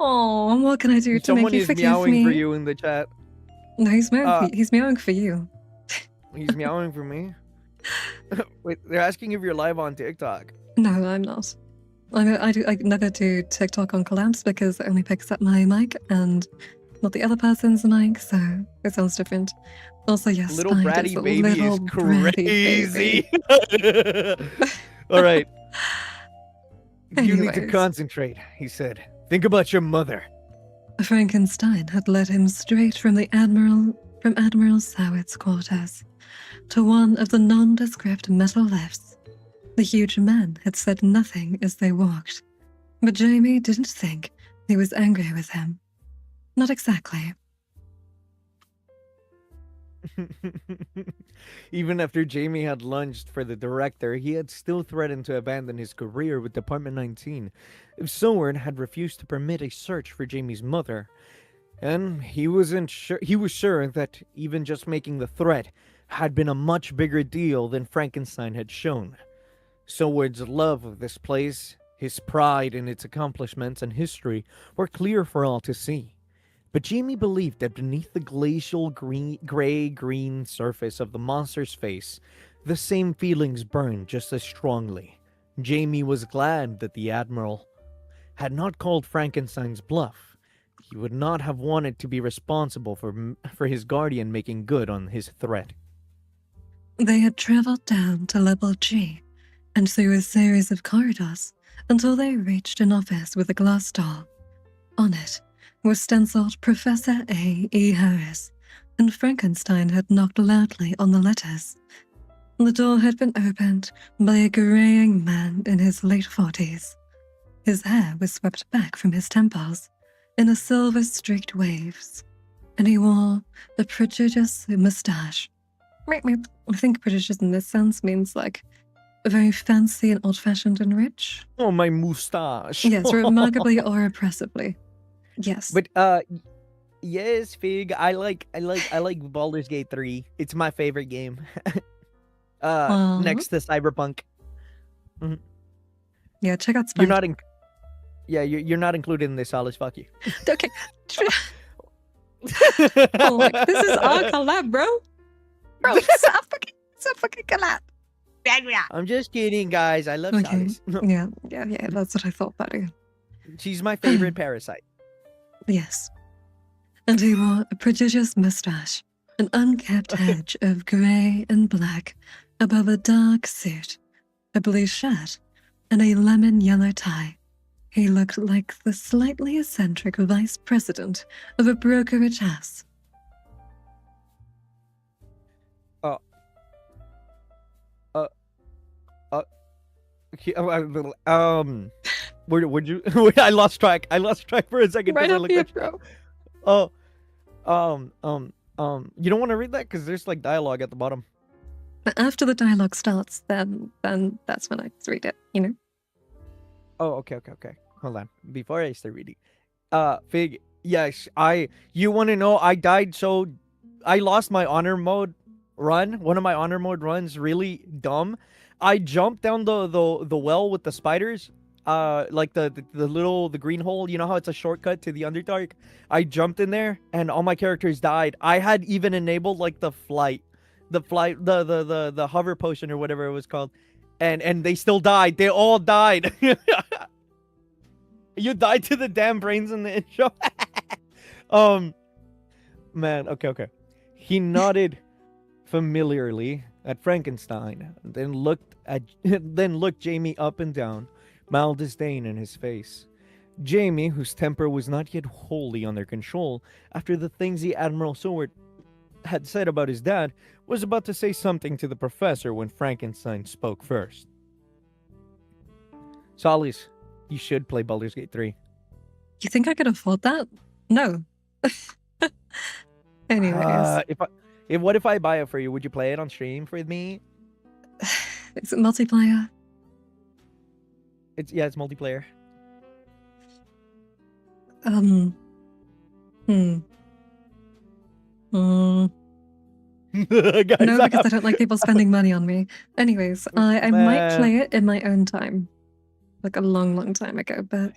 Oh, what can I do to Someone make you is forgive meowing me? for you in the chat. No, he's meowing for you. He's meowing for me. Wait, they're asking if you're live on TikTok. No, I'm not. I never do TikTok on collabs because it only picks up my mic and not the other person's mic, so it sounds different. Also, yes, Little Spide is bratty a baby little is bratty crazy. baby. All right. You need to Anyways. concentrate, he said. Think about your mother. Frankenstein had led him straight from Admiral Sowitt's quarters to one of the nondescript metal lifts. The huge man had said nothing as they walked, but Jamie didn't think he was angry with him. Not exactly. Even after Jamie had lunged for the director, he had still threatened to abandon his career with Department 19 if Seward had refused to permit a search for Jamie's mother. And he was sure that even just making the threat had been a much bigger deal than Frankenstein had shown. Seward's love of this place, his pride in its accomplishments and history were clear for all to see. But Jamie believed that beneath the glacial gray-green surface of the monster's face, the same feelings burned just as strongly. Jamie was glad that the Admiral had not called Frankenstein's bluff. He would not have wanted to be responsible for his guardian making good on his threat. They had traveled down to level G and through a series of corridors until they reached an office with a glass door. On it was stenciled Professor A. E. Harris, and Frankenstein had knocked loudly on the letters. The door had been opened by a graying man in his late 40s. His hair was swept back from his temples in a silver-streaked waves, and he wore a prodigious moustache. I think prodigious in this sense means like very fancy and old-fashioned and rich. Oh, my moustache. Yes, remarkably or oppressively. Yes. But yes, Fig. I like Baldur's Gate 3. It's my favorite game. Next to Cyberpunk. Mm-hmm. Yeah, check out Spike. You're not included in this, Solace. Fuck you. Okay. Oh, like, this is our collab, bro. Bro, it's a fucking collab. I'm just kidding, guys. I love Solace. Yeah, that's what I thought, buddy. She's my favorite parasite. Yes. And he wore a prodigious mustache, an unkept hedge of grey and black above a dark suit, a blue shirt, and a lemon yellow tie. He looked like the slightly eccentric vice president of a brokerage house. Would you? I lost track. I lost track for a second. Right up here, bro. You don't want to read that because there's like dialogue at the bottom. After the dialogue starts, then that's when I read it. You know. Oh, okay. Hold on. Before I start reading, Fig. Yes, You want to know? I died so. I lost my honor mode run. One of my honor mode runs really dumb. I jumped down the well with the spiders. Like the green hole, you know how it's a shortcut to the Underdark? I jumped in there and all my characters died. I had even enabled like the hover potion or whatever it was called. And they still died. They all died. You died to the damn brains in the intro. Man, okay. He nodded familiarly at Frankenstein, then looked Jamie up and down, mild disdain in his face. Jamie, whose temper was not yet wholly under control after the things the Admiral Seward had said about his dad was about to say something to the professor when Frankenstein spoke first. Solace, you should play Baldur's Gate 3. You think I could afford that? No. Anyways, What if I buy it for you? Would you play it on stream with me? is it multiplayer? It's multiplayer. Hmm. Guys, No, because I don't like people spending money on me. Anyways, I might play it in my own time, like a long, long time ago. But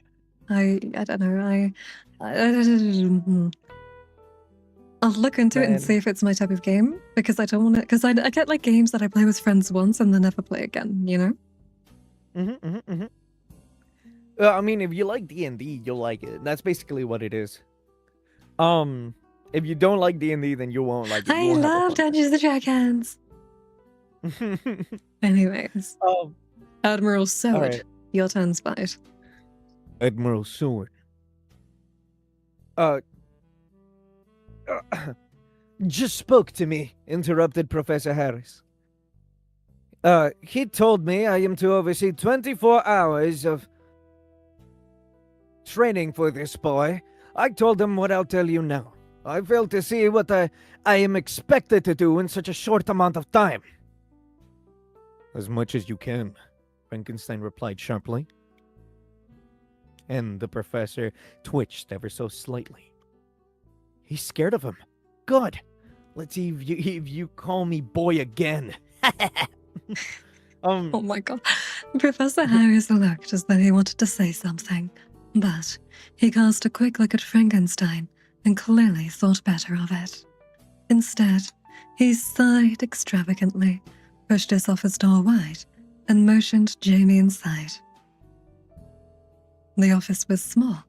I don't know. I'll look into it and see if it's my type of game, because I don't want to. Because I get like games that I play with friends once and then never play again. You know. I mean, if you like D&D, you'll like it. That's basically what it is. If you don't like D&D, then you won't like it. I love Dungeons and Dragons. Anyways, Admiral Sword, right. Your turn, Spite. Admiral Sword. Just spoke to me, interrupted Professor Harris. He told me I am to oversee 24 hours of training for this boy. I told him what I'll tell you now. I failed to see what I am expected to do in such a short amount of time. As much as you can, Frankenstein replied sharply. And the professor twitched ever so slightly. He's scared of him. Good. Let's see if you call me boy again. Oh my god. Professor Harris looked as though he wanted to say something, but he cast a quick look at Frankenstein and clearly thought better of it. Instead, he sighed extravagantly, pushed his office door wide, and motioned Jamie inside. The office was small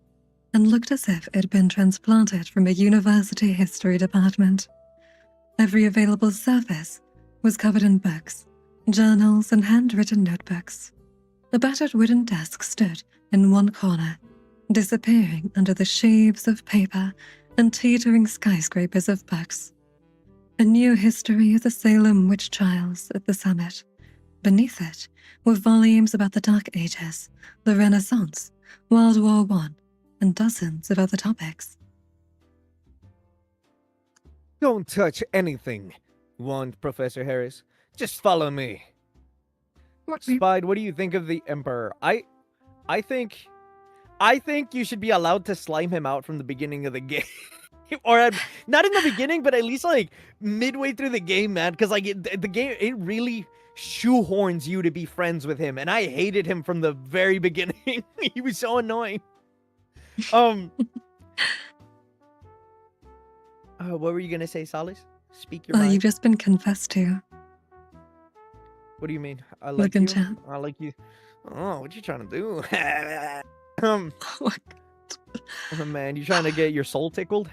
and looked as if it had been transplanted from a university history department. Every available surface was covered in books, journals, and handwritten notebooks. A battered wooden desk stood in one corner, disappearing under the sheaves of paper and teetering skyscrapers of books. A new history of the Salem witch trials at the summit. Beneath it were volumes about the Dark Ages, the Renaissance, World War I, and dozens of other topics. Don't touch anything, warned Professor Harris. Just follow me. Spide, what do you think of the Emperor? I think you should be allowed to slime him out from the beginning of the game. Or not in the beginning, but at least like midway through the game, man. Because like the game, it really shoehorns you to be friends with him, and I hated him from the very beginning. He was so annoying. What were you gonna say, Solace? Speak your mind. You've just been confessed to. What do you mean? I like you. I like you. Oh, what you trying to do? Oh man, you trying to get your soul tickled?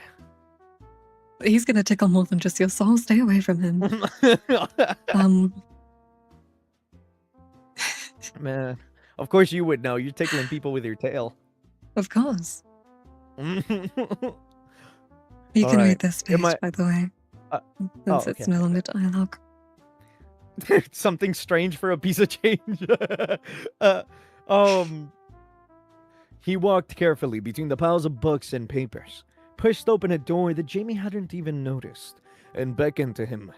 He's gonna tickle more than just your soul. Stay away from him. Man, of course you would know. You're tickling people with your tail. Of course. You can read this page, by the way, since it's no longer dialogue. Something strange for a piece of change. He walked carefully between the piles of books and papers, pushed open a door that Jamie hadn't even noticed, and beckoned to him.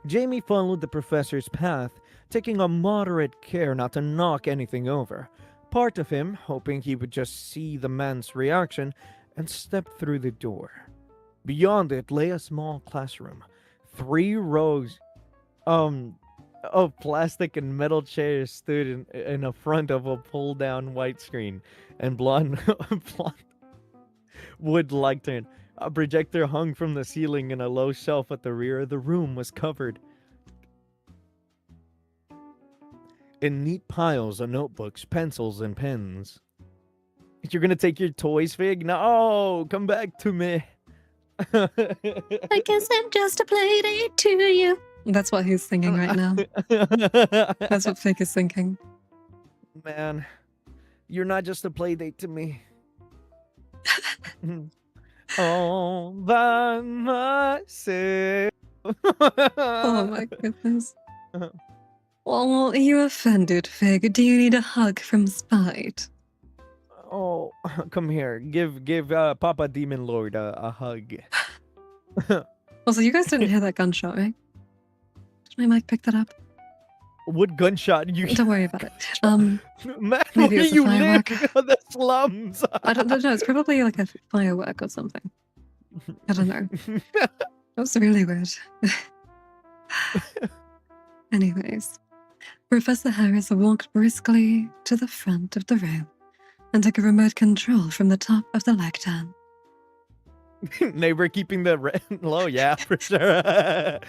Jamie followed the professor's path, taking a moderate care not to knock anything over. Part of him hoping he would just see the man's reaction and step through the door. Beyond it lay a small classroom, 3 rows of plastic and metal chairs stood in the front of a pull-down white screen and blonde wood lantern. A projector hung from the ceiling, and a low shelf at the rear of the room was covered in neat piles of notebooks, pencils, and pens. You're gonna take your toys, Fig? No, come back to me. I guess I'm just a playdate to you. That's what he's singing right now. That's what Fig is thinking. Man, you're not just a playdate to me. All by myself. Oh my goodness. Oh, you offended, Fig. Do you need a hug from Spite? Oh, come here. Give Papa Demon Lord a hug. Also, you guys didn't hear that gunshot, right? Did my mic pick that up? What gunshot you? Don't worry about it. Man, Maybe where it's a you firework. live? The slums. I don't know. It's probably like a firework or something. I don't know. That was really weird. Anyways, Professor Harris walked briskly to the front of the room and took a remote control from the top of the lectern. Neighbor keeping the rent low, yeah, for sure.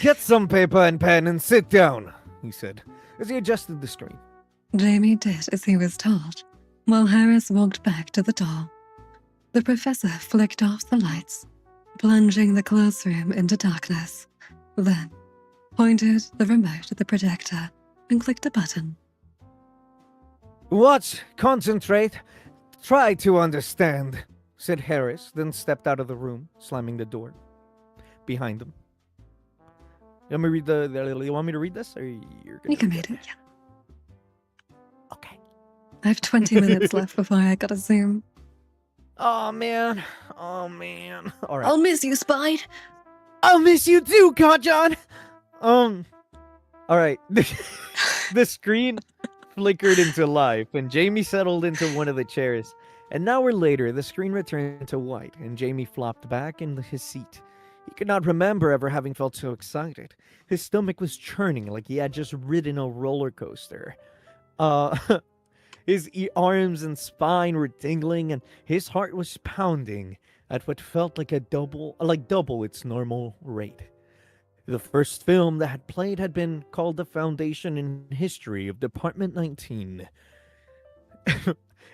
Get some paper and pen and sit down, he said, as he adjusted the screen. Jamie did as he was told, while Harris walked back to the door. The professor flicked off the lights, plunging the classroom into darkness, then pointed the remote at the projector and clicked a button. Watch, concentrate, try to understand, said Harris, then stepped out of the room, slamming the door behind him. You want me to read this? Or you're gonna You can read read it, yeah. Okay. I have 20 minutes left before I gotta zoom. Oh man. All right. I'll miss you, Spide. I'll miss you too, Kajan. All right. The screen flickered into life, and Jamie settled into one of the chairs. An hour later, the screen returned to white, and Jamie flopped back in his seat. He could not remember ever having felt so excited. His stomach was churning like he had just ridden a roller coaster. His arms and spine were tingling, and his heart was pounding at what felt like double its normal rate. The first film that had played had been called The Foundation in History of Department 19.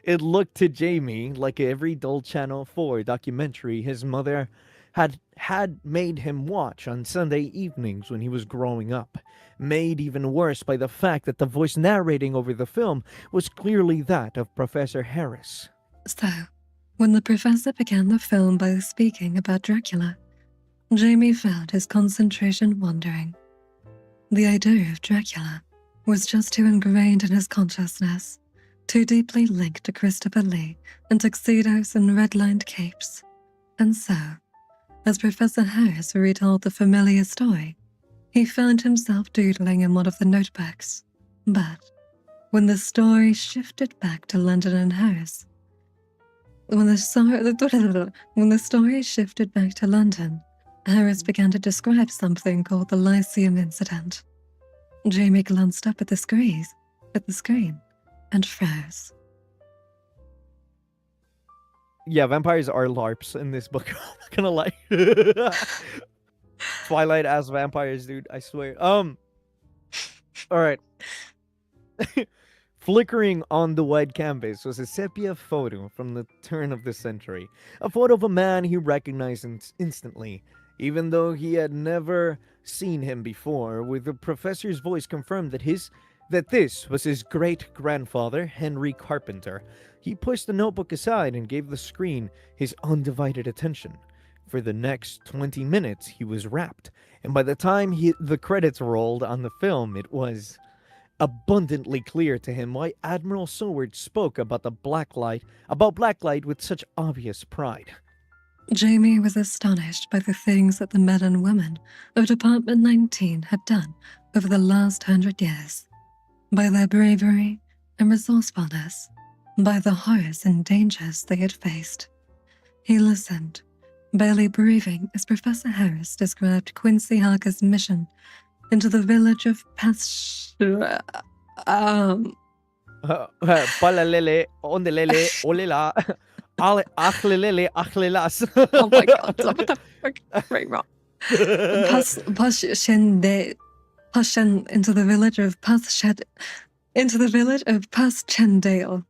It looked to Jamie like every dull Channel 4 documentary his mother had made him watch on Sunday evenings when he was growing up, made even worse by the fact that the voice narrating over the film was clearly that of Professor Harris. So, when the professor began the film by speaking about Dracula, Jamie found his concentration wandering. The idea of Dracula was just too ingrained in his consciousness, too deeply linked to Christopher Lee and tuxedos and red-lined capes. And so, as Professor Harris retold the familiar story, he found himself doodling in one of the notebooks. But when the story shifted back to London and Harris, when the story shifted back to London, Harris began to describe something called the Lyceum Incident. Jamie glanced up at the screen, and froze. Yeah, vampires are LARPs in this book. I'm not gonna lie. Twilight ass vampires, dude. I swear. All right. Flickering on the white canvas was a sepia photo from the turn of the century. A photo of a man he recognized instantly, even though he had never seen him before, with the professor's voice confirmed that this was his great-grandfather, Henry Carpenter. He pushed the notebook aside and gave the screen his undivided attention. For the next 20 minutes, he was rapt, and by the time the credits rolled on the film, it was abundantly clear to him why Admiral Seward spoke about blacklight with such obvious pride. Jamie was astonished by the things that the men and women of Department 19 had done over the last 100 years. By their bravery and resourcefulness, by the horrors and dangers they had faced. He listened, barely breathing, as Professor Harris described Quincy Harker's mission into the village of Palalele, ondelele, olela, achlelele, achlelas. Oh my god, what the fuck? Right, wrong. Into the village of Paschendale,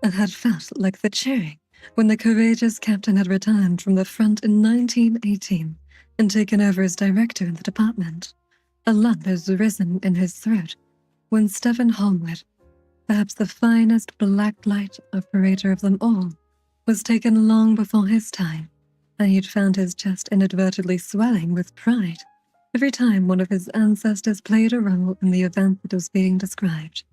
and had felt like the cheering when the courageous captain had returned from the front in 1918 and taken over as director in the department. A lump has risen in his throat when Stephen Holmwood, perhaps the finest blacklight operator of them all, was taken long before his time and he'd found his chest inadvertently swelling with pride every time one of his ancestors played a role in the event that was being described.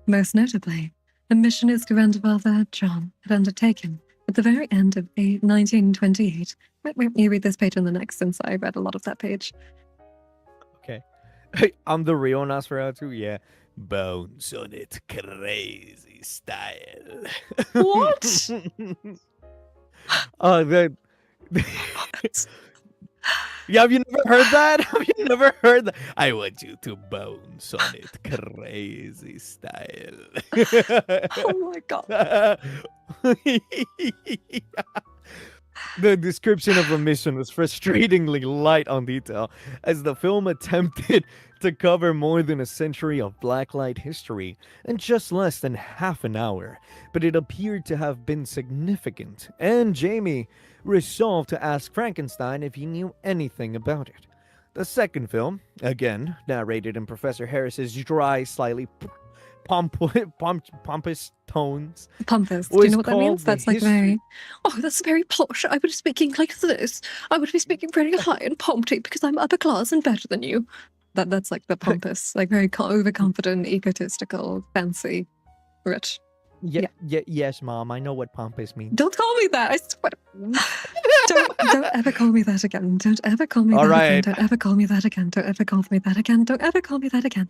Most notably, a mission his grandfather, John, had undertaken at the very end of 1928. You read this page and the next, since I read a lot of that page. Okay. I'm the real Nosferatu, yeah. Bones on it, crazy style. What? The yeah, have you never heard that? Have you never heard that? I want you to bounce on it, crazy style. Oh my god. The description of the mission was frustratingly light on detail, as the film attempted to cover more than a century of blacklight history in just less than half an hour, but it appeared to have been significant, and Jamie resolved to ask Frankenstein if he knew anything about it. The second film, again narrated in Professor Harris's dry, slightly pompous tones. Pompous. Do you know what that means? That's like very... Oh, that's very posh. I would be speaking like this. I would be speaking very high and pompty because I'm upper class and better than you. That's like the pompous, like very overconfident, egotistical, fancy, rich. Yes, Mom. I know what pompous means. Don't call me that. I swear. Don't ever call me that again. Don't ever call me that again. Don't ever call me that again. Don't ever call me that again. Don't ever call me that again.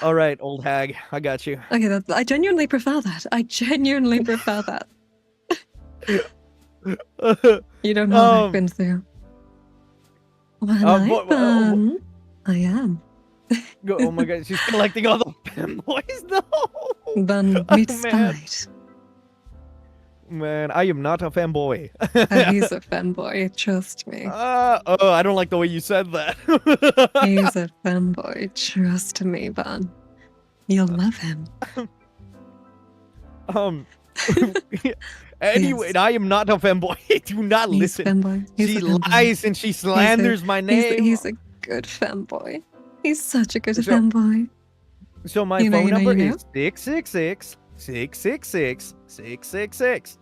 All right, old hag. I got you. Okay, I genuinely prefer that. I genuinely prefer that. You don't know what I've been through. When I am. Oh my god, she's collecting all the fanboys. No. Bun meets Spite. Man, I am not a fanboy. He's a fanboy, trust me. I don't like the way you said that. He's a fanboy, trust me, Bun. You'll love him. Anyway, Yes. I am not a fanboy. Do not He's listen. Fanboy. He's She a fanboy. lies and she slanders my name. He's a good fanboy. He's such a good So- fanboy. So my You know, phone you know, number you know? is 666 666 666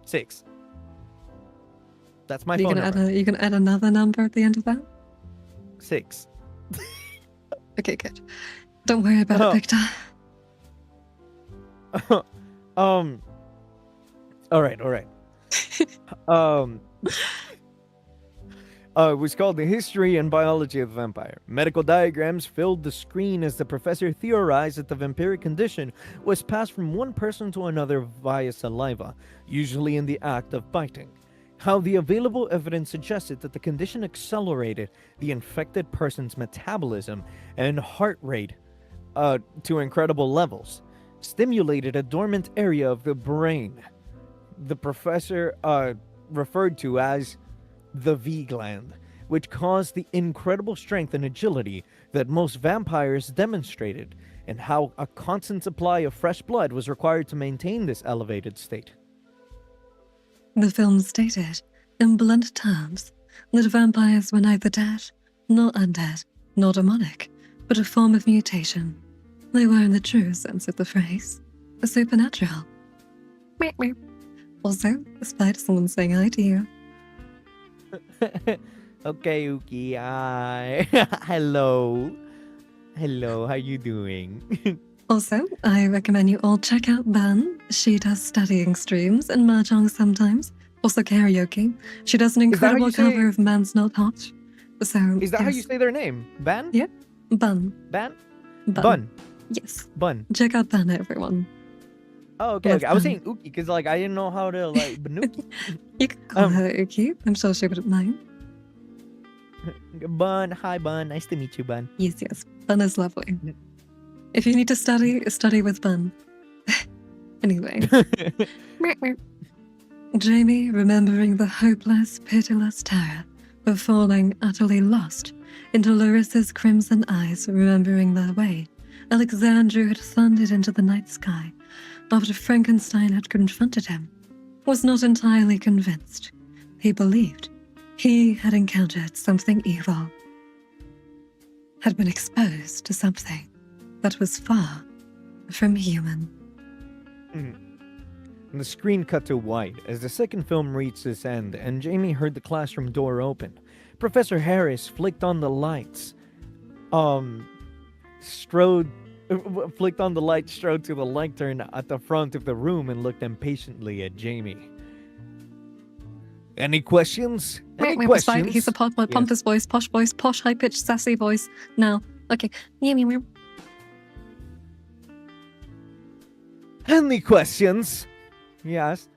6. That's my phone number. You can add another number at the end of that? 6. Okay, good. Don't worry about Oh. it, Victor. All right. It was called The History and Biology of the Vampire. Medical diagrams filled the screen as the professor theorized that the vampiric condition was passed from one person to another via saliva, usually in the act of biting. How the available evidence suggested that the condition accelerated the infected person's metabolism and heart rate to incredible levels, stimulated a dormant area of the brain the professor referred to as the V gland, which caused the incredible strength and agility that most vampires demonstrated, and how a constant supply of fresh blood was required to maintain this elevated state. The film stated, in blunt terms, that vampires were neither dead, nor undead, nor demonic, but a form of mutation. They were, in the true sense of the phrase, a supernatural. Meow, meow. Also, despite someone saying hi to you. Okay, Uki. Hello. How you doing? Also, I recommend you all check out Ban. She does studying streams and mahjong sometimes. Also karaoke. She does an Is that how incredible you say- cover of Man's Not Hot. So, Is that how you say their name? Ban? Yeah. Bun. Ban? Bun. Bun. Yes. Bun. Check out Ban, everyone. Oh, okay. Love I was Bun. saying Uki because like I didn't know how to like Banuki. You can call her Uki. I'm sure she wouldn't mind. Bun. Hi, Bun. Nice to meet you, Bun. Yes, yes. Bun is lovely. If you need to study with Bun. Anyway. Jamie, remembering the hopeless, pitiless terror of falling utterly lost into Larissa's crimson eyes, remembering their way, Alexandru had thundered into the night sky after Frankenstein had confronted him, was not entirely convinced. He believed he had encountered something evil, had been exposed to something that was far from human. And the screen cut to white as the second film reached its end, and Jamie heard the classroom door open. Professor Harris flicked on the lights. Flicked on the light, strode to the lectern at the front of the room, and looked impatiently at Jamie. Any questions? Any Wait, questions? he's a pompous voice, posh, high-pitched, sassy voice. Now, okay. Any questions? He asked.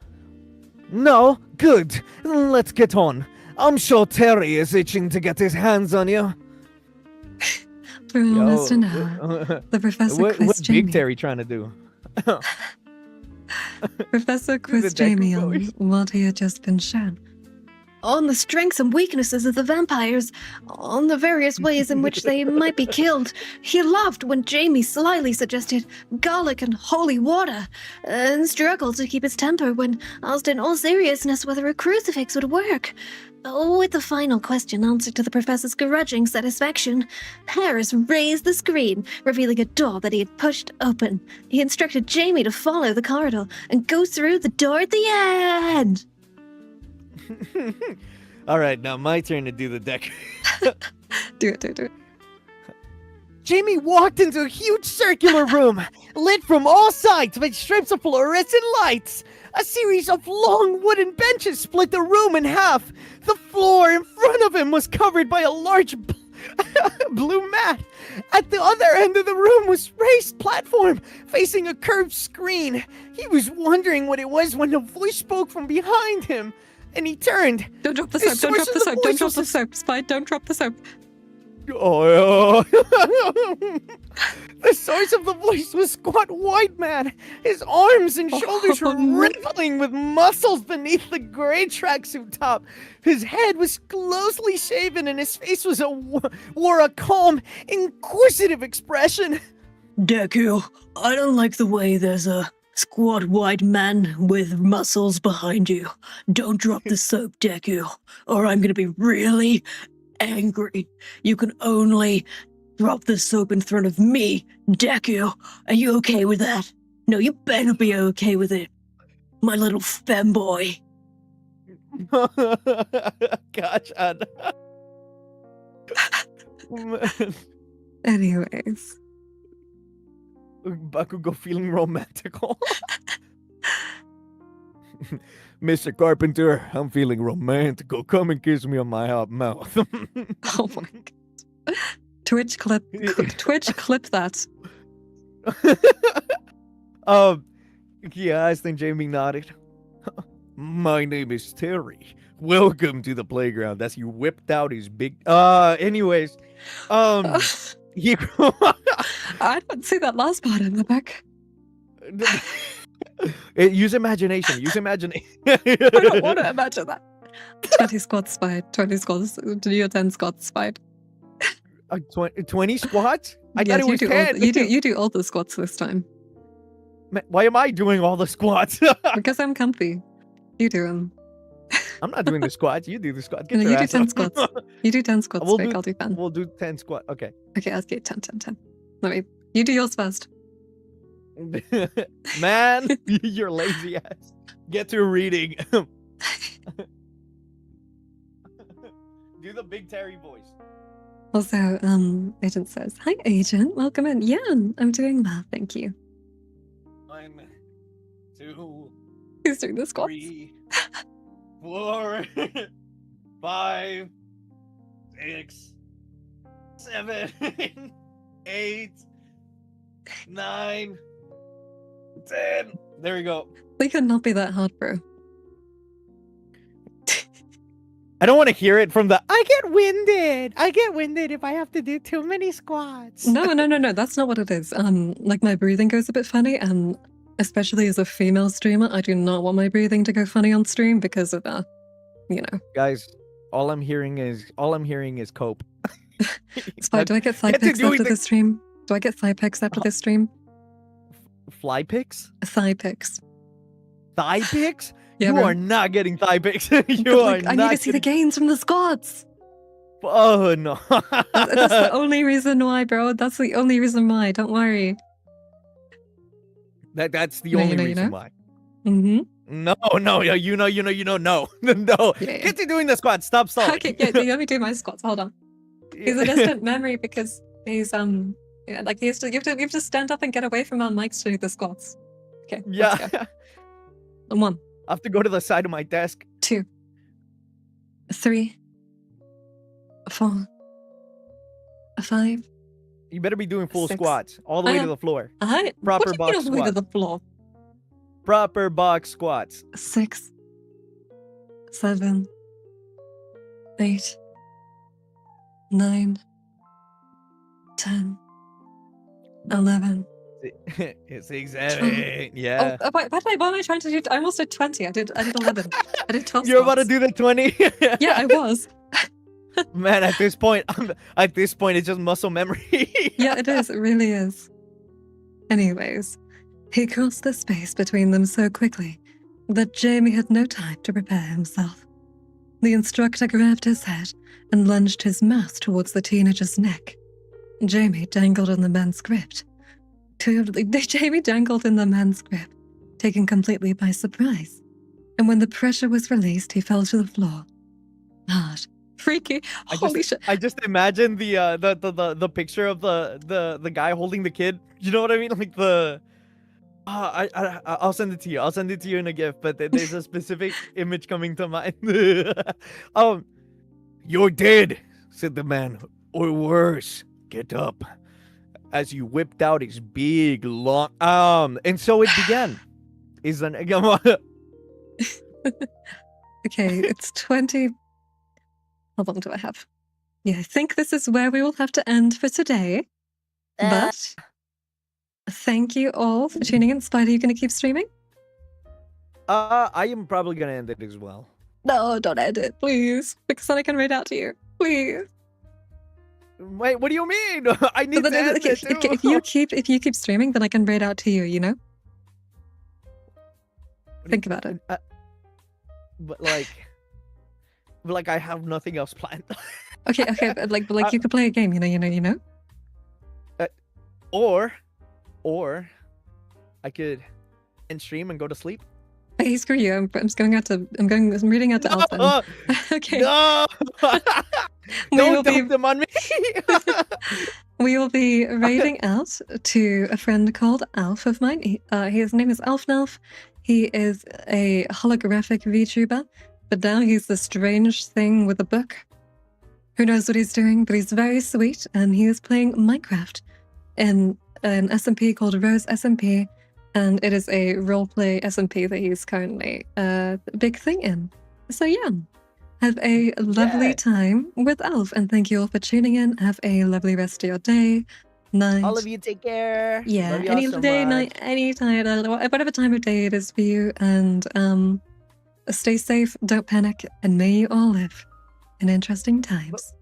No? Good. Let's get on. I'm sure Terry is itching to get his hands on you. For almost an hour, the professor quizzed what's Jamie. Big Terry trying to do? Professor quizzed Jamie on what he had just been shown. On the strengths and weaknesses of the vampires, on the various ways in which they might be killed. He laughed when Jamie slyly suggested garlic and holy water, and struggled to keep his temper when asked in all seriousness whether a crucifix would work. With the final question answered to the professor's grudging satisfaction, Harris raised the screen, revealing a door that he had pushed open. He instructed Jamie to follow the corridor and go through the door at the end. All right, now my turn to do the deck. Do it. Jamie walked into a huge circular room, lit from all sides by strips of fluorescent lights. A series of long wooden benches split the room in half. The floor in front of him was covered by a large blue mat. At the other end of the room was raised platform facing a curved screen. He was wondering what it was when a voice spoke from behind him. And he turned. Don't drop the soap, don't drop the soap, don't drop the soap, Spy, don't drop the soap. Oh, the source of the voice was squat white man. His arms and shoulders were wriggling with muscles beneath the gray tracksuit top. His head was closely shaven and his face wore a calm, inquisitive expression. Deku, I don't like the way there's a squat white man with muscles behind you. Don't drop the soap, Deku, or I'm gonna be really angry. You can only drop the soap in front of me, Deku. Are you okay with that? No, you better be okay with it, my little femboy. Gotcha. Anyways. Bakugo feeling romantical. Mr. Carpenter, I'm feeling romantical. Come and kiss me on my hot mouth. Oh my god. Twitch clip that. Yes, then Jamie nodded. My name is Terry. Welcome to the playground. As he whipped out his big anyways. You I don't see that last part in the book. Use imagination. I don't want to imagine that. 20 squats spied. 20 squats. Do your 10 squats spied. 20 squats? I Yes, thought it was 10. You do all the squats this time. Why am I doing all the squats? Because I'm comfy. You do them. I'm not doing the squats. You do the squats. Get No, your you do ass 10 up. squats. You do 10 squats, Vic. I'll do 10. We'll do 10 squats. Okay. Okay, I'll get 10. You do yours first. Man, you're lazy ass. Get to reading. Do the big Terry voice. Also, Agent says, "Hi, Agent. Welcome in." Yeah, I'm doing well, thank you. 1, 2, He's doing the squats. 3, 4, 5, 6, 7, 8, 9, 10. There we go. They could not be that hard, bro. I don't want to hear it from the I get winded if I have to do too many squats. No, that's not what it is. Like my breathing goes a bit funny, and especially as a female streamer, I do not want my breathing to go funny on stream because of Guys, all I'm hearing is cope. Spy, do I get thigh pics after this stream? Do I get thigh pics after this stream? Fly pics? Thigh pics. Thigh pics? Yeah, You bro. are not getting thigh pics. I need to see the gains from the squats. Oh no. That's the only reason why, bro. That's the only reason why. Don't worry. That's the No, only you know. reason why. Mm-hmm. No, no, you know, no, no. Yeah. Continue doing the squats. Stop stalling. Okay, yeah, let me do my squats. Hold on. He's a distant memory because he's yeah, like you have to stand up and get away from our mics to do the squats. Okay. Yeah. Let's go. 1, I have to go to the side of my desk. 2, 3, 4, 5. You better be doing full 6. squats all the way to the floor. Proper what do you box mean all the way to squat. the floor? Proper box squats. 6, 7, 8, 9, 10, 11. It's 6, 7. Yeah. Oh, why am I trying to do? I almost did 20. I did 11. I did 12. You're about to squats. do the 20. Yeah, I was. Man, at this point, it's just muscle memory. Yeah, it is. It really is. Anyways, he crossed the space between them so quickly that Jamie had no time to prepare himself. The instructor grabbed his head and lunged his mouth towards the teenager's neck. Jamie dangled in the man's grip. Jamie dangled in the man's grip, taken completely by surprise. And when the pressure was released, he fell to the floor. Hard. Freaky. Holy shit. I just imagine the picture of the guy holding the kid. You know what I mean? Like the I'll send it to you. I'll send it to you in a GIF, but there's a specific image coming to mind. You're dead, said the man. Or worse, get up. As you whipped out his big long and so it began. Come on. Okay, it's 20. How long do I have? Yeah, I think this is where we will have to end for today. But thank you all for tuning in. Spider, you going to keep streaming? I am probably gonna end it as well. No, don't end it, please. Because then I can read out to you. Please. Wait, what do you mean? I need So to then, end it too. if you keep streaming, then I can read out to you, you know? Think about it. But like I have nothing else planned. Okay, but like you could play a game, you know? Or I could end stream and go to sleep. Hey, screw you. I'm reading out to Alpha. No! Okay. No! Don't dump them on me. We will be raiding out to a friend called Alf of mine. His name is Alf. He is a holographic VTuber, but now he's the strange thing with a book. Who knows what he's doing, but he's very sweet, and he is playing Minecraft in an SMP called Rose SMP, and it is a roleplay SMP that he's currently a big thing in. So yeah. Have a lovely time with Alf, and thank you all for tuning in. Have a lovely rest of your day, night. All of you take care. Yeah, Love y'all any so day, much. night, any time, whatever time of day it is for you. And stay safe, don't panic, and may you all live in interesting times.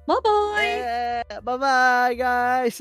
Bye bye. Yeah, bye-bye, guys.